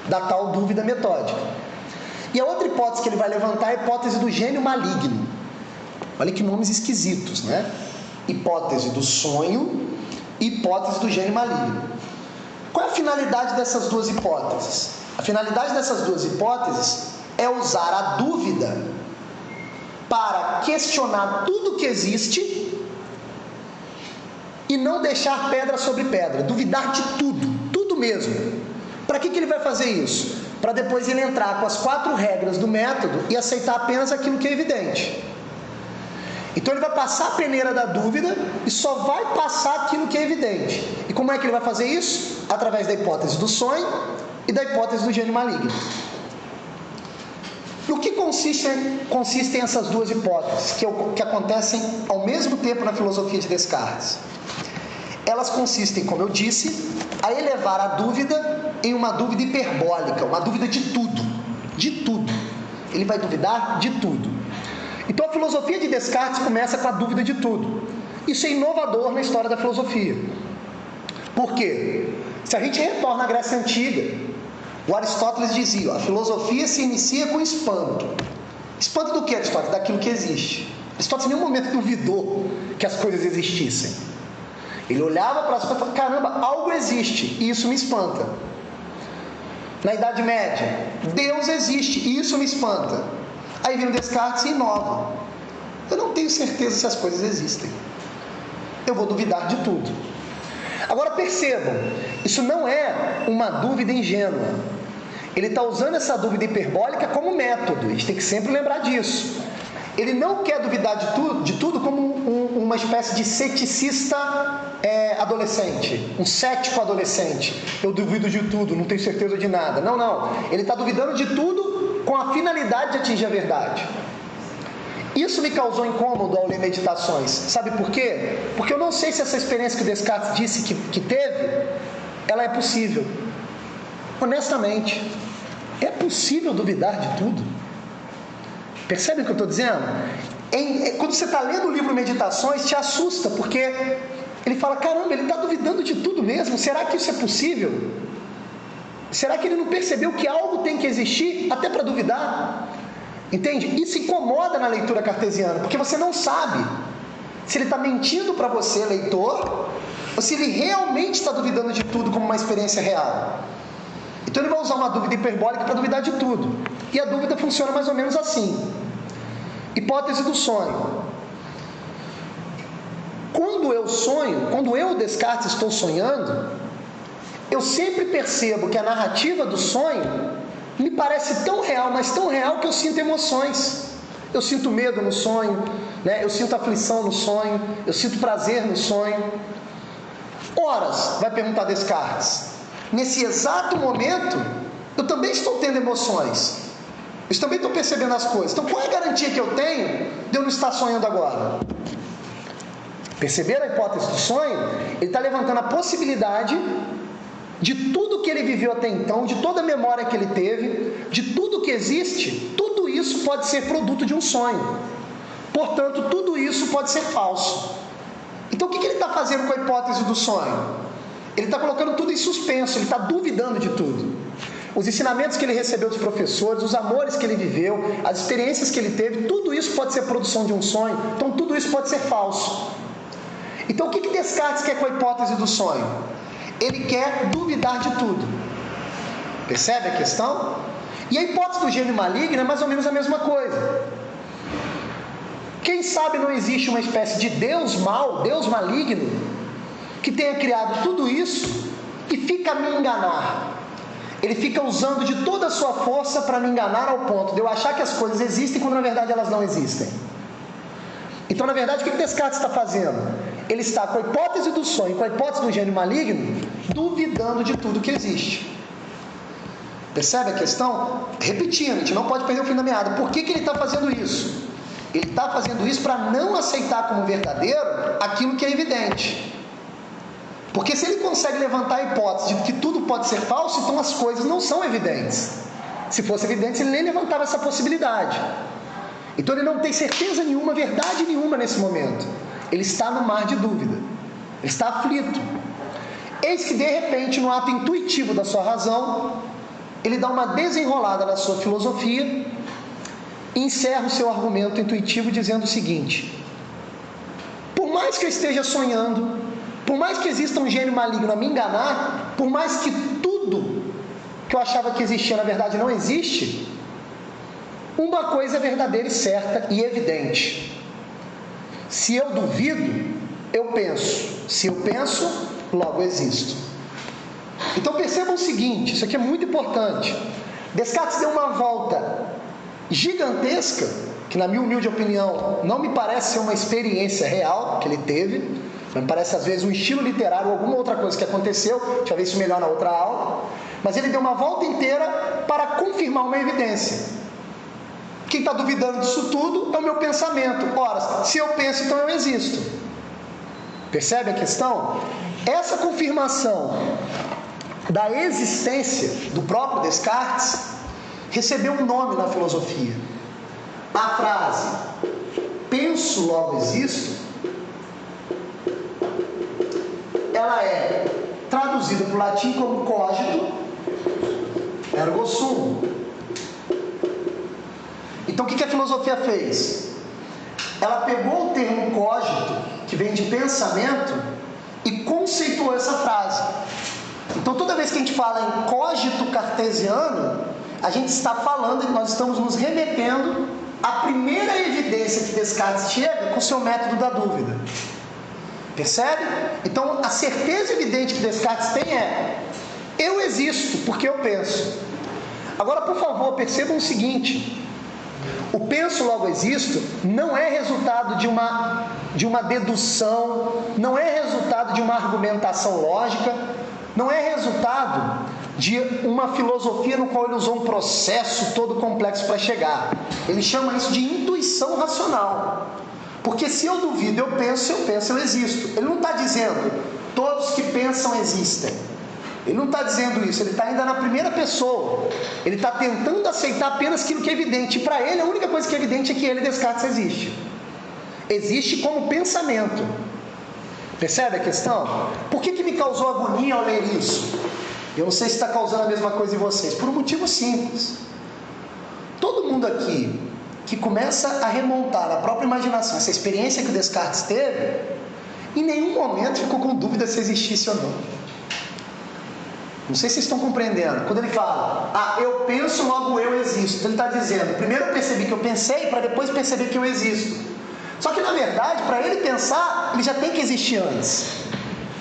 da tal dúvida metódica. E a outra hipótese que ele vai levantar é a hipótese do gênio maligno. Olha que nomes esquisitos, né? Hipótese do sonho e hipótese do gênio maligno. Qual é a finalidade dessas 2 hipóteses? A finalidade dessas 2 hipóteses é usar a dúvida para questionar tudo que existe e não deixar pedra sobre pedra, duvidar de tudo, tudo mesmo. Para que ele vai fazer isso? Para depois ele entrar com as 4 regras do método e aceitar apenas aquilo que é evidente. Então ele vai passar a peneira da dúvida e só vai passar aquilo que é evidente. E como é que ele vai fazer isso? Através da hipótese do sonho e da hipótese do gênio maligno. No que consistem essas 2 hipóteses que acontecem ao mesmo tempo na filosofia de Descartes? Elas consistem, como eu disse, a elevar a dúvida em uma dúvida hiperbólica, uma dúvida de tudo, de tudo. Ele vai duvidar de tudo. Então a filosofia de Descartes começa com a dúvida de tudo. Isso é inovador na história da filosofia. Por quê? Se a gente retorna à Grécia Antiga, o Aristóteles dizia, a filosofia se inicia com espanto. Espanto do que, Aristóteles? Daquilo que existe. Aristóteles em nenhum momento duvidou que as coisas existissem. Ele olhava para as coisas e falava, caramba, algo existe, e isso me espanta. Na Idade Média, Deus existe, e isso me espanta. Aí vem o Descartes e inova. Eu não tenho certeza se as coisas existem. Eu vou duvidar de tudo. Agora percebam, isso não é uma dúvida ingênua. Ele está usando essa dúvida hiperbólica como método. A gente tem que sempre lembrar disso. Ele não quer duvidar de tudo como uma espécie de ceticista adolescente, um cético adolescente. Eu duvido de tudo, não tenho certeza de nada. Não, não. Ele está duvidando de tudo com a finalidade de atingir a verdade. Isso me causou incômodo ao ler Meditações. Sabe por quê? Porque eu não sei se essa experiência que o Descartes disse que teve, ela é possível. Honestamente, é possível duvidar de tudo? Percebe o que eu estou dizendo? Quando você está lendo o livro Meditações, te assusta, porque ele fala, caramba, ele está duvidando de tudo mesmo? Será que isso é possível? Será que ele não percebeu que algo tem que existir até para duvidar? Entende? Isso incomoda na leitura cartesiana, porque você não sabe se ele está mentindo para você, leitor, ou se ele realmente está duvidando de tudo como uma experiência real. Então ele vai usar uma dúvida hiperbólica para duvidar de tudo. E a dúvida funciona mais ou menos assim. Hipótese do sonho. Quando eu sonho, quando eu, Descartes, estou sonhando, eu sempre percebo que a narrativa do sonho me parece tão real, mas tão real que eu sinto emoções. Eu sinto medo no sonho, né? Eu sinto aflição no sonho, eu sinto prazer no sonho. Horas, vai perguntar Descartes. Nesse exato momento, eu também estou tendo emoções. Eu também estou percebendo as coisas. Então, qual é a garantia que eu tenho de eu não estar sonhando agora? Perceberam a hipótese do sonho? Ele está levantando a possibilidade de tudo que ele viveu até então, de toda a memória que ele teve, de tudo que existe, tudo isso pode ser produto de um sonho. Portanto, tudo isso pode ser falso. Então, o que ele está fazendo com a hipótese do sonho? Ele está colocando tudo em suspenso, ele está duvidando de tudo. Os ensinamentos que ele recebeu dos professores, os amores que ele viveu, as experiências que ele teve, tudo isso pode ser produção de um sonho, então tudo isso pode ser falso. Então, o que Descartes quer com a hipótese do sonho? Ele quer duvidar de tudo. Percebe a questão? E a hipótese do gênio maligno é mais ou menos a mesma coisa. Quem sabe não existe uma espécie de Deus mau, Deus maligno, que tenha criado tudo isso e fica a me enganar. Ele fica usando de toda a sua força para me enganar ao ponto de eu achar que as coisas existem quando na verdade elas não existem. Então, na verdade, o que Descartes está fazendo? Ele está com a hipótese do sonho, com a hipótese do gênio maligno, duvidando de tudo que existe. Percebe a questão? Repetindo, a gente não pode perder o fim da meada. Por que ele está fazendo isso? Ele está fazendo isso para não aceitar como verdadeiro aquilo que é evidente. Porque se ele consegue levantar a hipótese de que tudo pode ser falso, então as coisas não são evidentes. Se fosse evidente, ele nem levantava essa possibilidade. Então ele não tem certeza nenhuma, verdade nenhuma nesse momento. Ele está no mar de dúvida. Ele está aflito. Eis que de repente, no ato intuitivo da sua razão, ele dá uma desenrolada na sua filosofia e encerra o seu argumento intuitivo dizendo o seguinte: por mais que eu esteja sonhando, por mais que exista um gênio maligno a me enganar, por mais que tudo que eu achava que existia na verdade não existe, uma coisa é verdadeira e certa e evidente: se eu duvido, eu penso. Se eu penso, logo existo. Então percebam o seguinte, isso aqui é muito importante. Descartes deu uma volta gigantesca, que na minha humilde opinião não me parece ser uma experiência real que ele teve, mas me parece às vezes um estilo literário ou alguma outra coisa que aconteceu. Deixa eu ver isso melhor na outra aula. Mas ele deu uma volta inteira para confirmar uma evidência. Quem está duvidando disso tudo é o meu pensamento. Ora, se eu penso, então eu existo. Percebe a questão? Essa confirmação da existência do próprio Descartes recebeu um nome na filosofia. A frase penso, logo existo, ela é traduzida para o latim como cogito ergo sum. Então, o que a filosofia fez? Ela pegou o termo cogito, que vem de pensamento, e conceituou essa frase. Então, toda vez que a gente fala em cogito cartesiano, a gente está falando, nós estamos nos remetendo à primeira evidência que Descartes chega com o seu método da dúvida. Percebe? Então, a certeza evidente que Descartes tem é: eu existo porque eu penso. Agora, por favor, percebam o seguinte: o penso logo existo não é resultado de uma dedução, não é resultado de uma argumentação lógica, não é resultado de uma filosofia no qual ele usou um processo todo complexo para chegar. Ele chama isso de intuição racional. Porque se eu duvido, eu penso, eu existo. Ele não está dizendo todos que pensam existem. Ele não está dizendo isso, ele está ainda na primeira pessoa. Ele está tentando aceitar apenas aquilo que é evidente. E para ele, a única coisa que é evidente é que ele, Descartes, existe. Existe como pensamento. Percebe a questão? Por que me causou agonia ao ler isso? Eu não sei se está causando a mesma coisa em vocês. Por um motivo simples. Todo mundo aqui que começa a remontar na própria imaginação essa experiência que o Descartes teve, em nenhum momento ficou com dúvida se existisse ou não. Não sei se vocês estão compreendendo. Quando ele fala, eu penso, logo eu existo. Então ele está dizendo, primeiro eu percebi que eu pensei, para depois perceber que eu existo. Só que na verdade, para ele pensar, ele já tem que existir antes.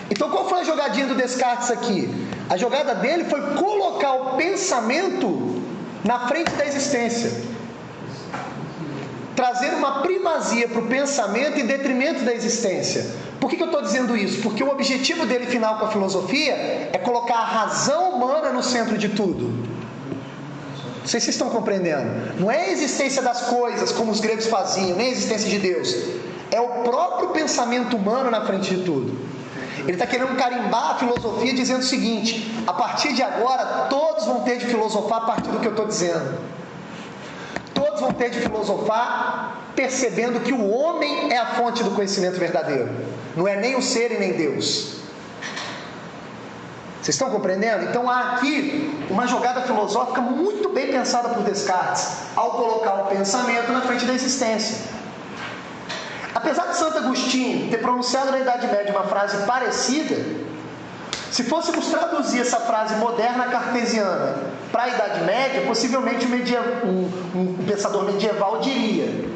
Então qual foi a jogadinha do Descartes aqui? A jogada dele foi colocar o pensamento na frente da existência. Trazer uma primazia para o pensamento em detrimento da existência. Por que eu estou dizendo isso? Porque o objetivo dele final com a filosofia é colocar a razão humana no centro de tudo. Não sei se vocês estão compreendendo. Não é a existência das coisas, como os gregos faziam, nem a existência de Deus. É o próprio pensamento humano na frente de tudo. Ele está querendo carimbar a filosofia dizendo o seguinte: a partir de agora, todos vão ter de filosofar a partir do que eu estou dizendo. Todos vão ter de filosofar percebendo que o homem é a fonte do conhecimento verdadeiro. Não é nem o ser e nem Deus. Vocês estão compreendendo? Então há aqui uma jogada filosófica muito bem pensada por Descartes, ao colocar o pensamento na frente da existência. Apesar de Santo Agostinho ter pronunciado na Idade Média uma frase parecida, se fôssemos traduzir essa frase moderna cartesiana para a Idade Média, possivelmente um pensador medieval diria: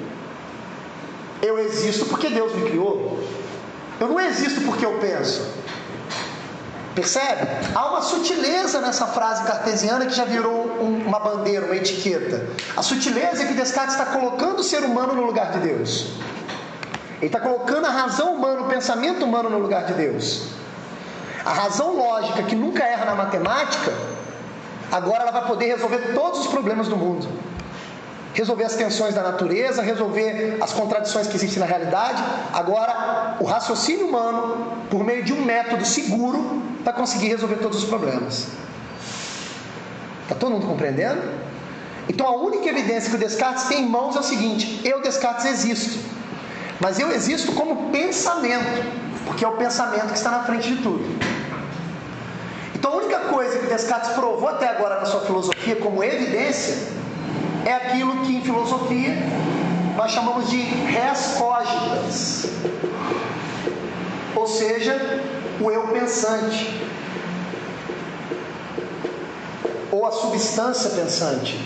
eu existo porque Deus me criou. Eu não existo porque eu penso. Percebe? Há uma sutileza nessa frase cartesiana que já virou uma bandeira, uma etiqueta. A sutileza é que Descartes está colocando o ser humano no lugar de Deus. Ele está colocando a razão humana, o pensamento humano no lugar de Deus. A razão lógica, que nunca erra na matemática, agora ela vai poder resolver todos os problemas do mundo. Resolver as tensões da natureza, resolver as contradições que existem na realidade. Agora, o raciocínio humano, por meio de um método seguro, vai conseguir resolver todos os problemas. Está todo mundo compreendendo? Então, a única evidência que o Descartes tem em mãos é o seguinte: eu, Descartes, existo. Mas eu existo como pensamento, porque é o pensamento que está na frente de tudo. Então, a única coisa que Descartes provou até agora na sua filosofia como evidência é aquilo que em filosofia nós chamamos de res cogitans, ou seja, o eu pensante, ou a substância pensante.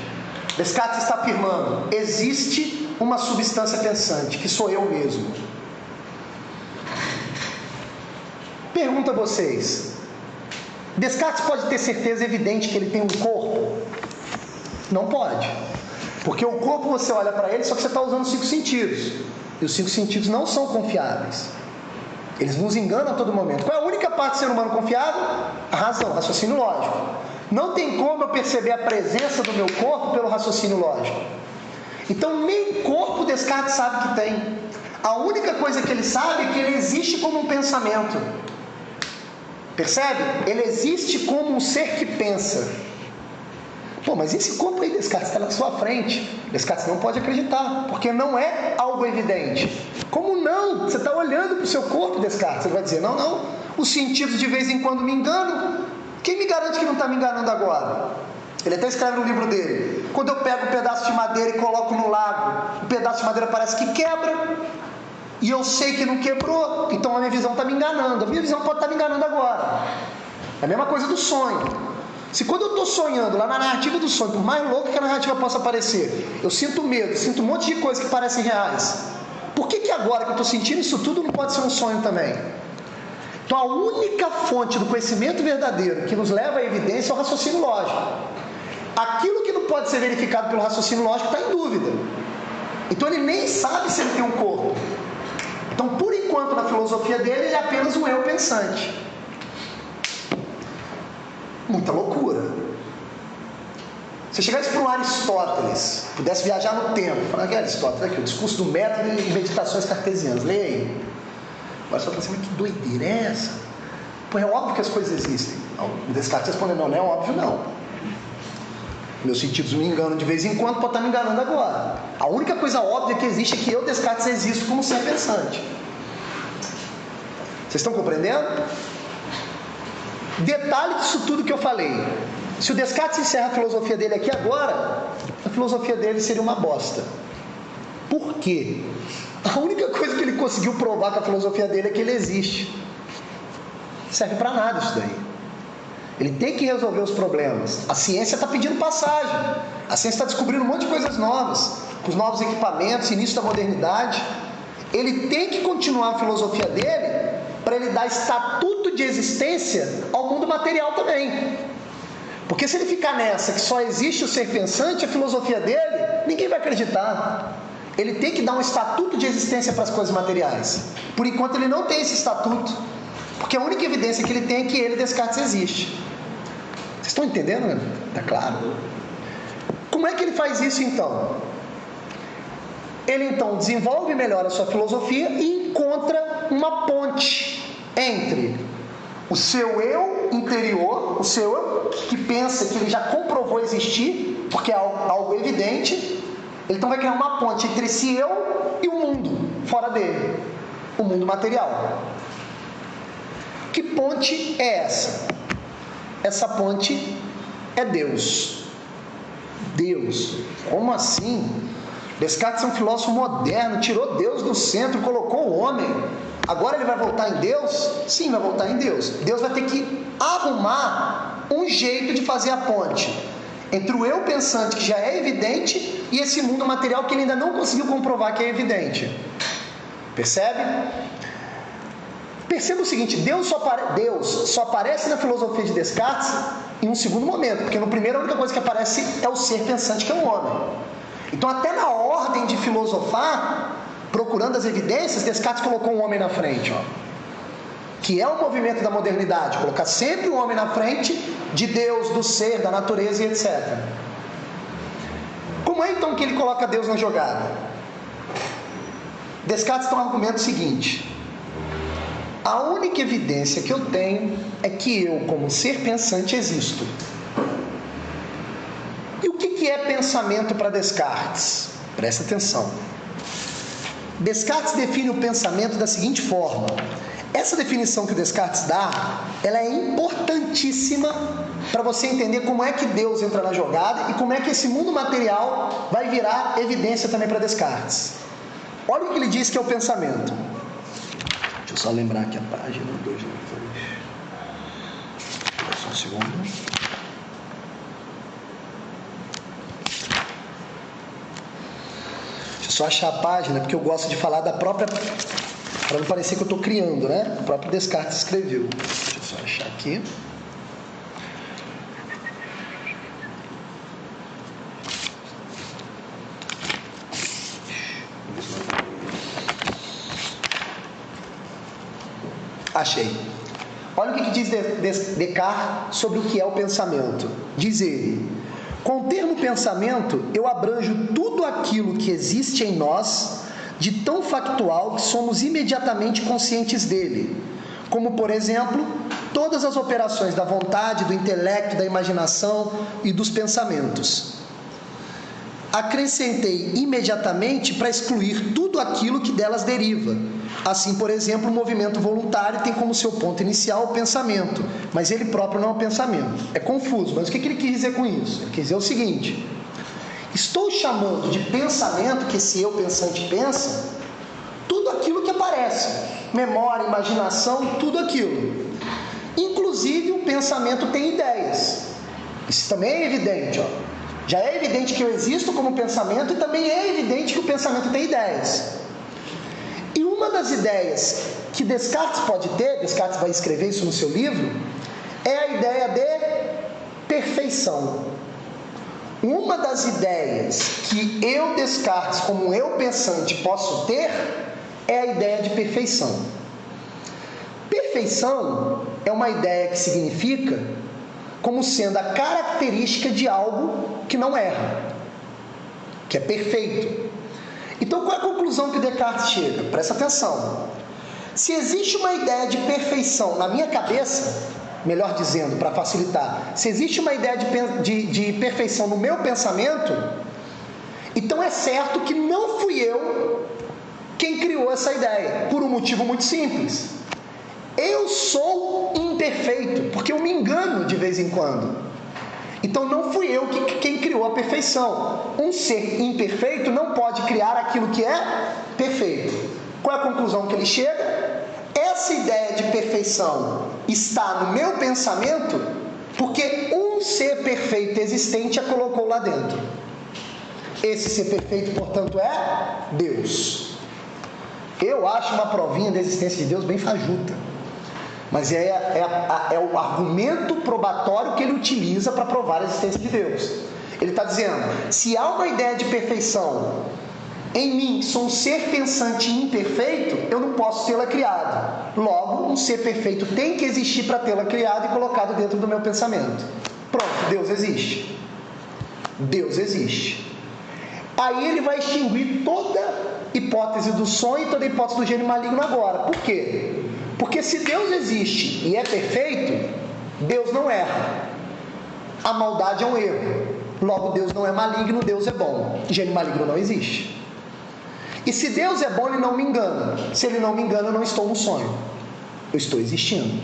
Descartes está afirmando: existe uma substância pensante, que sou eu mesmo. Pergunto a vocês: Descartes pode ter certeza evidente que ele tem um corpo? Não pode. Porque o corpo, você olha para ele, só que você está usando os 5 sentidos. E os 5 sentidos não são confiáveis. Eles nos enganam a todo momento. Qual é a única parte do ser humano confiável? A razão, o raciocínio lógico. Não tem como eu perceber a presença do meu corpo pelo raciocínio lógico. Então, nem corpo Descartes sabe que tem. A única coisa que ele sabe é que ele existe como um pensamento. Percebe? Ele existe como um ser que pensa. Pô, mas esse corpo aí, Descartes, está na sua frente. Descartes não pode acreditar, porque não é algo evidente. Como não? Você está olhando para o seu corpo, Descartes. Ele vai dizer: não, os sentidos de vez em quando me enganam. Quem me garante que não está me enganando agora? Ele até escreve no livro dele: quando eu pego um pedaço de madeira e coloco no lago, o pedaço de madeira parece que quebra, e eu sei que não quebrou, então a minha visão está me enganando. A minha visão pode estar me enganando agora. É a mesma coisa do sonho. Se quando eu estou sonhando, lá na narrativa do sonho, por mais louco que a narrativa possa parecer, eu sinto medo, sinto um monte de coisas que parecem reais, por que agora que eu estou sentindo isso tudo não pode ser um sonho também? Então, a única fonte do conhecimento verdadeiro que nos leva à evidência é o raciocínio lógico. Aquilo que não pode ser verificado pelo raciocínio lógico está em dúvida. Então, ele nem sabe se ele tem um corpo. Então, por enquanto, na filosofia dele, ele é apenas um eu pensante. Muita loucura. Se chegasse para um Aristóteles, pudesse viajar no tempo, falar que Aristóteles, aqui, o discurso do método e meditações cartesianas, leia aí. O Aristóteles fala assim: mas que doideira é essa? Pô, é óbvio que as coisas existem. O Descartes respondeu: não é óbvio não. Meus sentidos me enganam de vez em quando, pode estar me enganando agora. A única coisa óbvia que existe é que eu, Descartes, existo como ser pensante. Vocês estão compreendendo? Detalhe disso tudo que eu falei: se o Descartes encerra a filosofia dele aqui agora, a filosofia dele seria uma bosta. Por quê? A única coisa que ele conseguiu provar com a filosofia dele é que ele existe. Não serve para nada isso daí. Ele tem que resolver os problemas. A ciência está pedindo passagem. A ciência está descobrindo um monte de coisas novas, com os novos equipamentos, início da modernidade. Ele tem que continuar a filosofia dele para ele dar estatuto de existência ao mundo material também. Porque se ele ficar nessa que só existe o ser pensante, a filosofia dele, ninguém vai acreditar. Ele tem que dar um estatuto de existência para as coisas materiais. Por enquanto ele não tem esse estatuto, porque a única evidência que ele tem é que ele, Descartes, existe. Vocês estão entendendo, né? Tá claro? Como é que ele faz isso então? Ele então desenvolve melhor a sua filosofia e encontra uma ponte entre o seu eu interior, o seu eu que pensa que ele já comprovou existir, porque é algo evidente, ele então vai criar uma ponte entre esse eu e o mundo fora dele, o mundo material. Que ponte é essa? Essa ponte é Deus. Deus. Como assim? Descartes é um filósofo moderno, tirou Deus do centro, colocou o homem. Agora ele vai voltar em Deus? Sim, vai voltar em Deus. Deus vai ter que arrumar um jeito de fazer a ponte entre o eu pensante, que já é evidente, e esse mundo material que ele ainda não conseguiu comprovar que é evidente. Percebe? Perceba o seguinte, Deus só aparece na filosofia de Descartes em um segundo momento, porque no primeiro a única coisa que aparece é o ser pensante, que é o homem. Então até na ordem de filosofar, procurando as evidências, Descartes colocou um homem na frente, que é o movimento da modernidade, colocar sempre o homem na frente de Deus, do ser, da natureza e etc. Como é então que ele coloca Deus na jogada? Descartes tem um argumento seguinte: a única evidência que eu tenho é que eu, como ser pensante, existo. E o que é pensamento para Descartes? Presta atenção. Descartes define o pensamento da seguinte forma. Essa definição que o Descartes dá, ela é importantíssima para você entender como é que Deus entra na jogada e como é que esse mundo material vai virar evidência também para Descartes. Olha o que ele diz que é o pensamento. Deixa eu só lembrar aqui a página 2. Só um segundo. Deixa eu só achar a página, porque eu gosto de falar da própria... Para não parecer que eu estou criando, né? O próprio Descartes escreveu. Deixa eu só achar aqui. Achei. Olha o que diz Descartes sobre o que é o pensamento. Diz ele: com o termo pensamento, eu abranjo tudo aquilo que existe em nós de tão factual que somos imediatamente conscientes dele, como, por exemplo, todas as operações da vontade, do intelecto, da imaginação e dos pensamentos. Acrescentei imediatamente para excluir tudo aquilo que delas deriva. Assim, por exemplo, o movimento voluntário tem como seu ponto inicial o pensamento, mas ele próprio não é o pensamento. É confuso, mas o que ele quis dizer com isso? Ele quis dizer o seguinte: estou chamando de pensamento, que esse eu pensante pensa, tudo aquilo que aparece, memória, imaginação, tudo aquilo. Inclusive o pensamento tem ideias. Isso também é evidente, Já é evidente que eu existo como pensamento e também é evidente que o pensamento tem ideias. E uma das ideias que Descartes pode ter, Descartes vai escrever isso no seu livro, é a ideia de perfeição. Uma das ideias que eu, Descartes, como eu pensante, posso ter é a ideia de perfeição. Perfeição é uma ideia que significa como sendo a característica de algo que não erra, que é perfeito. Então, qual é a conclusão que Descartes chega? Presta atenção. Se existe uma ideia de perfeição na minha cabeça, melhor dizendo, para facilitar, se existe uma ideia de perfeição no meu pensamento, então é certo que não fui eu quem criou essa ideia, por um motivo muito simples. Eu sou imperfeito, porque eu me engano de vez em quando. Então não fui eu quem criou a perfeição. Um ser imperfeito não pode criar aquilo que é perfeito. Qual é a conclusão que ele chega? Essa ideia de perfeição está no meu pensamento porque um ser perfeito existente a colocou lá dentro. Esse ser perfeito, portanto, é Deus. Eu acho uma provinha da existência de Deus bem fajuta, mas é o argumento probatório que ele utiliza para provar a existência de Deus. Ele está dizendo: se há uma ideia de perfeição em mim, que sou um ser pensante imperfeito, eu não posso tê-la criado. Logo, um ser perfeito tem que existir para tê-la criado e colocado dentro do meu pensamento. Pronto, Deus existe. Deus existe. Aí ele vai extinguir toda hipótese do sonho e toda hipótese do gênio maligno agora. Por quê? Porque se Deus existe e é perfeito, Deus não erra. A maldade é um erro. Logo, Deus não é maligno, Deus é bom. Gênio maligno não existe. E se Deus é bom, Ele não me engana. Se Ele não me engana, eu não estou no sonho. Eu estou existindo.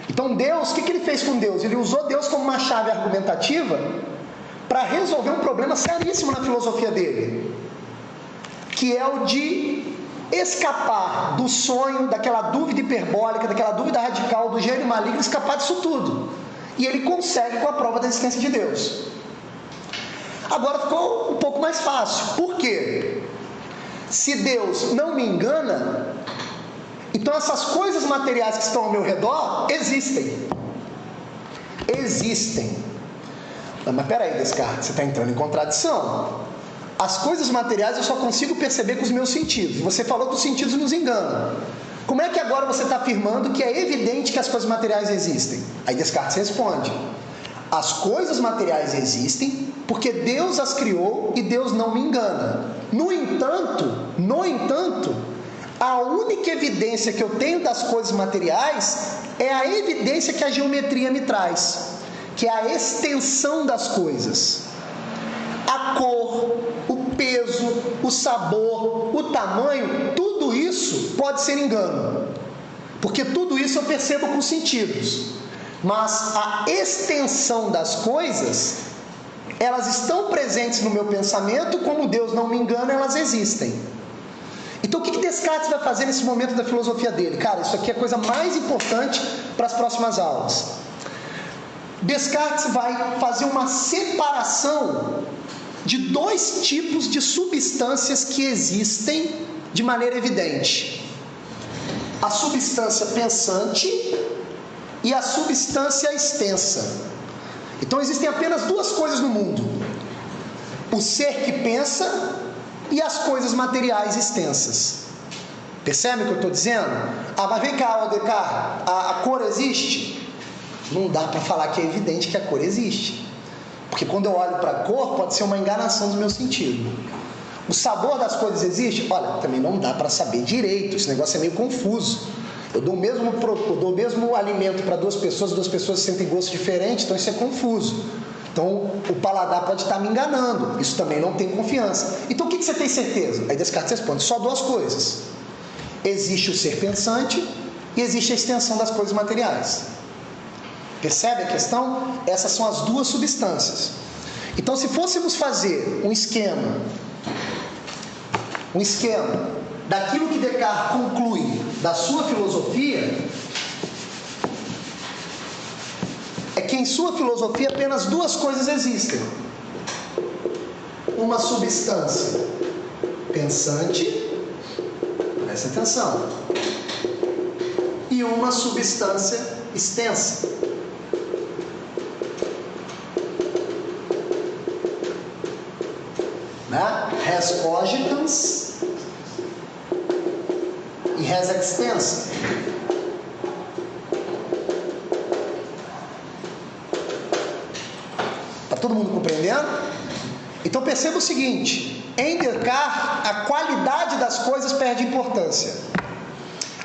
Então Deus, o que Ele fez com Deus? Ele usou Deus como uma chave argumentativa para resolver um problema seríssimo na filosofia dele, que é o de escapar do sonho, daquela dúvida hiperbólica, daquela dúvida radical do gênio maligno, escapar disso tudo. E ele consegue com a prova da existência de Deus. Agora ficou um pouco mais fácil. Por quê? Se Deus não me engana, então essas coisas materiais que estão ao meu redor existem. Existem. Mas peraí, Descartes, você está entrando em contradição. As coisas materiais eu só consigo perceber com os meus sentidos. Você falou que os sentidos nos enganam. Como é que agora você está afirmando que é evidente que as coisas materiais existem? Aí Descartes responde: as coisas materiais existem porque Deus as criou e Deus não me engana. No entanto, a única evidência que eu tenho das coisas materiais é a evidência que a geometria me traz, que é a extensão das coisas. A cor, o peso, o sabor, o tamanho, tudo isso pode ser engano, porque tudo isso eu percebo com os sentidos. Mas a extensão das coisas, elas estão presentes no meu pensamento, como Deus não me engana, elas existem. Então o que Descartes vai fazer nesse momento da filosofia dele? Cara, isso aqui é a coisa mais importante para as próximas aulas. Descartes vai fazer uma separação de dois tipos de substâncias que existem de maneira evidente: a substância pensante e a substância extensa. Então existem apenas duas coisas no mundo: o ser que pensa e as coisas materiais extensas. Percebe o que eu estou dizendo? Mas vem cá, Descartes, a cor existe? Não dá para falar que é evidente que a cor existe, porque quando eu olho para a cor, pode ser uma enganação do meu sentido. O sabor das coisas existe? Olha, também não dá para saber direito, esse negócio é meio confuso. Eu dou o mesmo alimento para duas pessoas sentem gosto diferente, então isso é confuso. Então o paladar pode estar me enganando, isso também não tem confiança. Então o que você tem certeza? Aí Descartes responde: só duas coisas: existe o ser pensante e existe a extensão das coisas materiais. Percebe a questão? Essas são as duas substâncias. Então, se fôssemos fazer um esquema daquilo que Descartes conclui da sua filosofia, é que em sua filosofia apenas duas coisas existem: uma substância pensante, presta atenção, e uma substância extensa. Res cogitans e res extensa. Está todo mundo compreendendo? Então perceba o seguinte: em Descartes, a qualidade das coisas perde importância.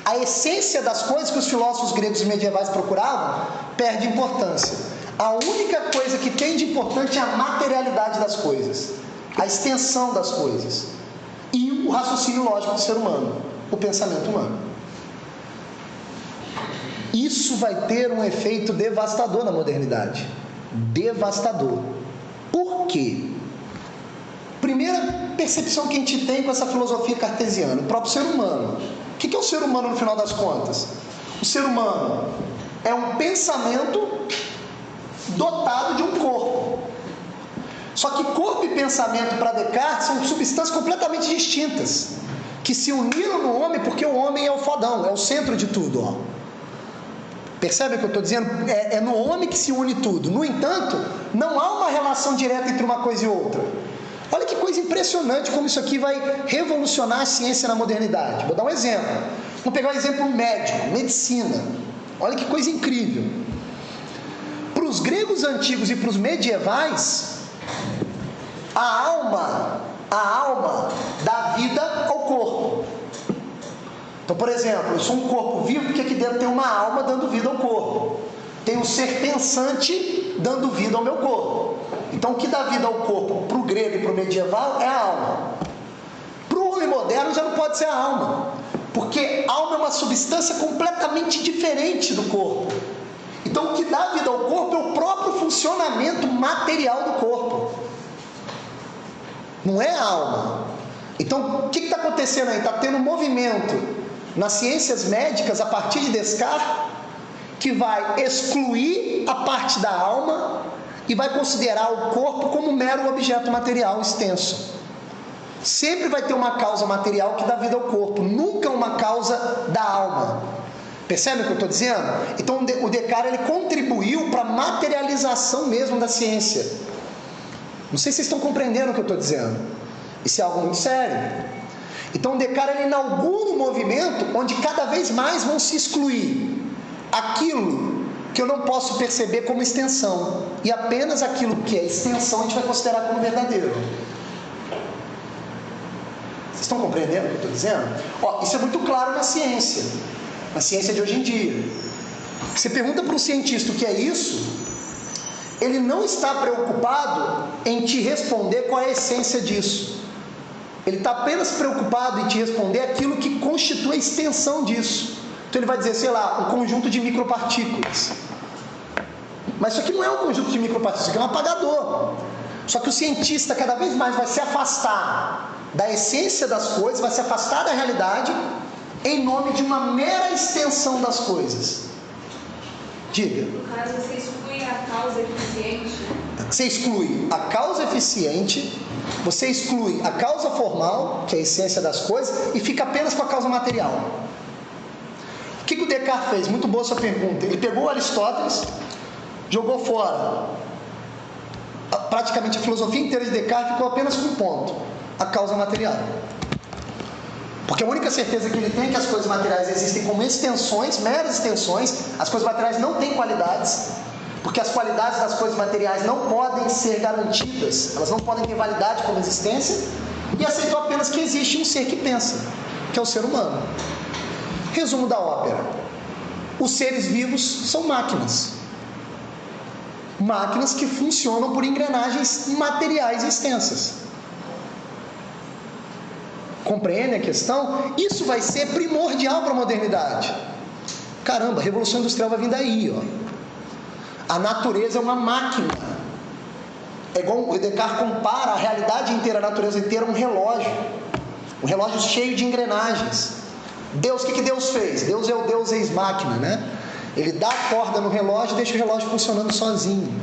A essência das coisas que os filósofos gregos medievais procuravam perde importância. A única coisa que tem de importante é a materialidade das coisas, a extensão das coisas e o raciocínio lógico do ser humano, o pensamento humano. Isso vai ter um efeito devastador na modernidade. Devastador. Por quê? Primeira percepção que a gente tem com essa filosofia cartesiana: o próprio ser humano. O que é o ser humano no final das contas? O ser humano é um pensamento dotado de um corpo. Só que corpo e pensamento para Descartes são substâncias completamente distintas, que se uniram no homem porque o homem é o fodão, é o centro de tudo. Ó. Percebe o que eu estou dizendo? É no homem que se une tudo. No entanto, não há uma relação direta entre uma coisa e outra. Olha que coisa impressionante como isso aqui vai revolucionar a ciência na modernidade. Vou dar um exemplo. Vamos pegar um exemplo médico, medicina. Olha que coisa incrível. Para os gregos antigos e para os medievais, a alma dá vida ao corpo. Então, por exemplo, eu sou um corpo vivo porque aqui dentro tem uma alma dando vida ao corpo. Tem um ser pensante dando vida ao meu corpo. Então, o que dá vida ao corpo para o grego e para o medieval é a alma. Para o homem moderno já não pode ser a alma, porque a alma é uma substância completamente diferente do corpo. Então, o que dá vida ao corpo é o próprio funcionamento material do corpo, não é a alma. Então, o que está acontecendo aí? Está tendo um movimento nas ciências médicas, a partir de Descartes, que vai excluir a parte da alma e vai considerar o corpo como um mero objeto material extenso. Sempre vai ter uma causa material que dá vida ao corpo, nunca uma causa da alma. Percebe o que eu estou dizendo? Então o Descartes, ele contribuiu para a materialização mesmo da ciência. Não sei se vocês estão compreendendo o que eu estou dizendo. Isso é algo muito sério. Então o Descartes, ele inaugura um movimento onde cada vez mais vão se excluir aquilo que eu não posso perceber como extensão, e apenas aquilo que é extensão a gente vai considerar como verdadeiro. Vocês estão compreendendo o que eu estou dizendo? Isso é muito claro na ciência de hoje em dia. Você pergunta para um cientista o que é isso, ele não está preocupado em te responder qual é a essência disso. Ele está apenas preocupado em te responder aquilo que constitui a extensão disso. Então ele vai dizer, sei lá, um conjunto de micropartículas. Mas isso aqui não é um conjunto de micropartículas, isso aqui é um apagador. Só que o cientista cada vez mais vai se afastar da essência das coisas, vai se afastar da realidade, em nome de uma mera extensão das coisas. Diga. No caso, você exclui a causa eficiente. Você exclui a causa eficiente, você exclui a causa formal, que é a essência das coisas, e fica apenas com a causa material. O que o Descartes fez? Muito boa sua pergunta. Ele pegou Aristóteles, jogou fora praticamente a filosofia inteira de Descartes, ficou apenas com um ponto: a causa material. Porque a única certeza que ele tem é que as coisas materiais existem como extensões, meras extensões. As coisas materiais não têm qualidades, porque as qualidades das coisas materiais não podem ser garantidas, elas não podem ter validade como existência, e aceitou apenas que existe um ser que pensa, que é o ser humano. Resumo da ópera: os seres vivos são máquinas. Máquinas que funcionam por engrenagens materiais extensas. Compreende a questão? Isso vai ser primordial para a modernidade. Caramba, a Revolução Industrial vai vir daí, ó. A natureza é uma máquina. É igual o Descartes compara a realidade inteira, a natureza inteira, a um relógio. Um relógio cheio de engrenagens. Deus, o que Deus fez? Deus é o Deus ex-máquina, né? Ele dá a corda no relógio e deixa o relógio funcionando sozinho.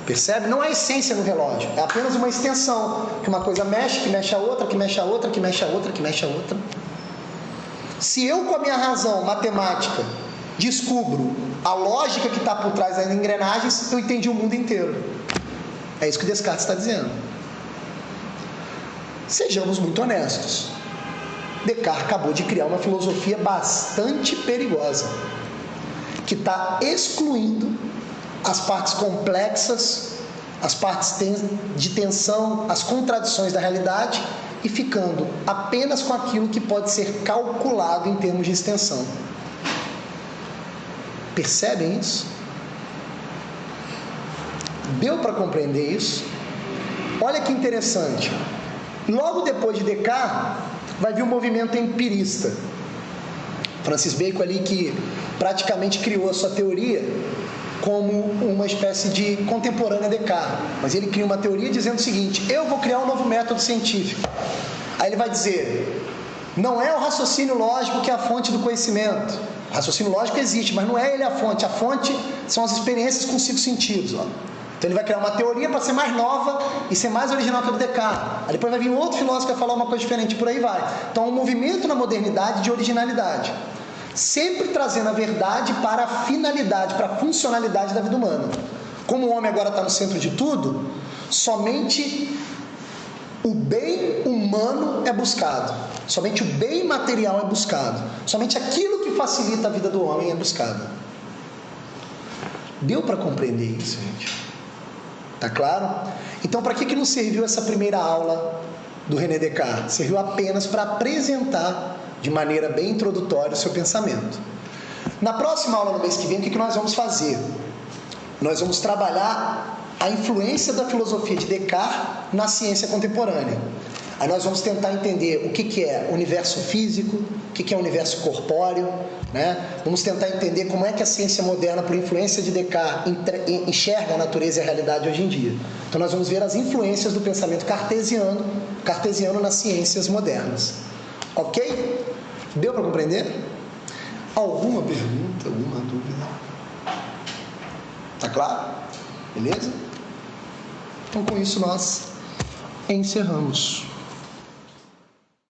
Percebe? Não há essência no relógio, é apenas uma extensão, que uma coisa mexe, que mexe a outra, que mexe a outra, que mexe a outra, que mexe a outra. Se eu, com a minha razão matemática, descubro a lógica que está por trás das engrenagens, eu entendi o mundo inteiro. É isso que Descartes está dizendo. Sejamos muito honestos. Descartes acabou de criar uma filosofia bastante perigosa, que está excluindo as partes complexas, as partes de tensão, as contradições da realidade, e ficando apenas com aquilo que pode ser calculado em termos de extensão. Percebem isso? Deu para compreender isso? Olha que interessante. Logo depois de Descartes, vai vir um movimento empirista. Francis Bacon ali, que praticamente criou a sua teoria como uma espécie de contemporânea a Descartes. Mas ele cria uma teoria dizendo o seguinte: eu vou criar um novo método científico. Aí ele vai dizer: não é o raciocínio lógico que é a fonte do conhecimento. O raciocínio lógico existe, mas não é ele a fonte são as experiências com 5 sentidos, ó. Então ele vai criar uma teoria para ser mais nova e ser mais original que a do Descartes. Aí depois vai vir outro filósofo que vai falar uma coisa diferente, por aí vai. Então é um movimento na modernidade de originalidade, sempre trazendo a verdade para a finalidade, para a funcionalidade da vida humana. Como o homem agora está no centro de tudo, somente o bem humano é buscado, somente o bem material é buscado, somente aquilo que facilita a vida do homem é buscado. Deu para compreender isso, gente? Tá claro? Então, para que nos serviu essa primeira aula do René Descartes? Serviu apenas para apresentar de maneira bem introdutória o seu pensamento. Na próxima aula, no mês que vem, o que nós vamos fazer? Nós vamos trabalhar a influência da filosofia de Descartes na ciência contemporânea. Aí nós vamos tentar entender o que é universo físico, o que é universo corpóreo, né? Vamos tentar entender como é que a ciência moderna, por influência de Descartes, enxerga a natureza e a realidade hoje em dia. Então nós vamos ver as influências do pensamento cartesiano nas ciências modernas. Ok? Deu para compreender? Alguma pergunta, alguma dúvida? Tá claro? Beleza? Então com isso nós encerramos.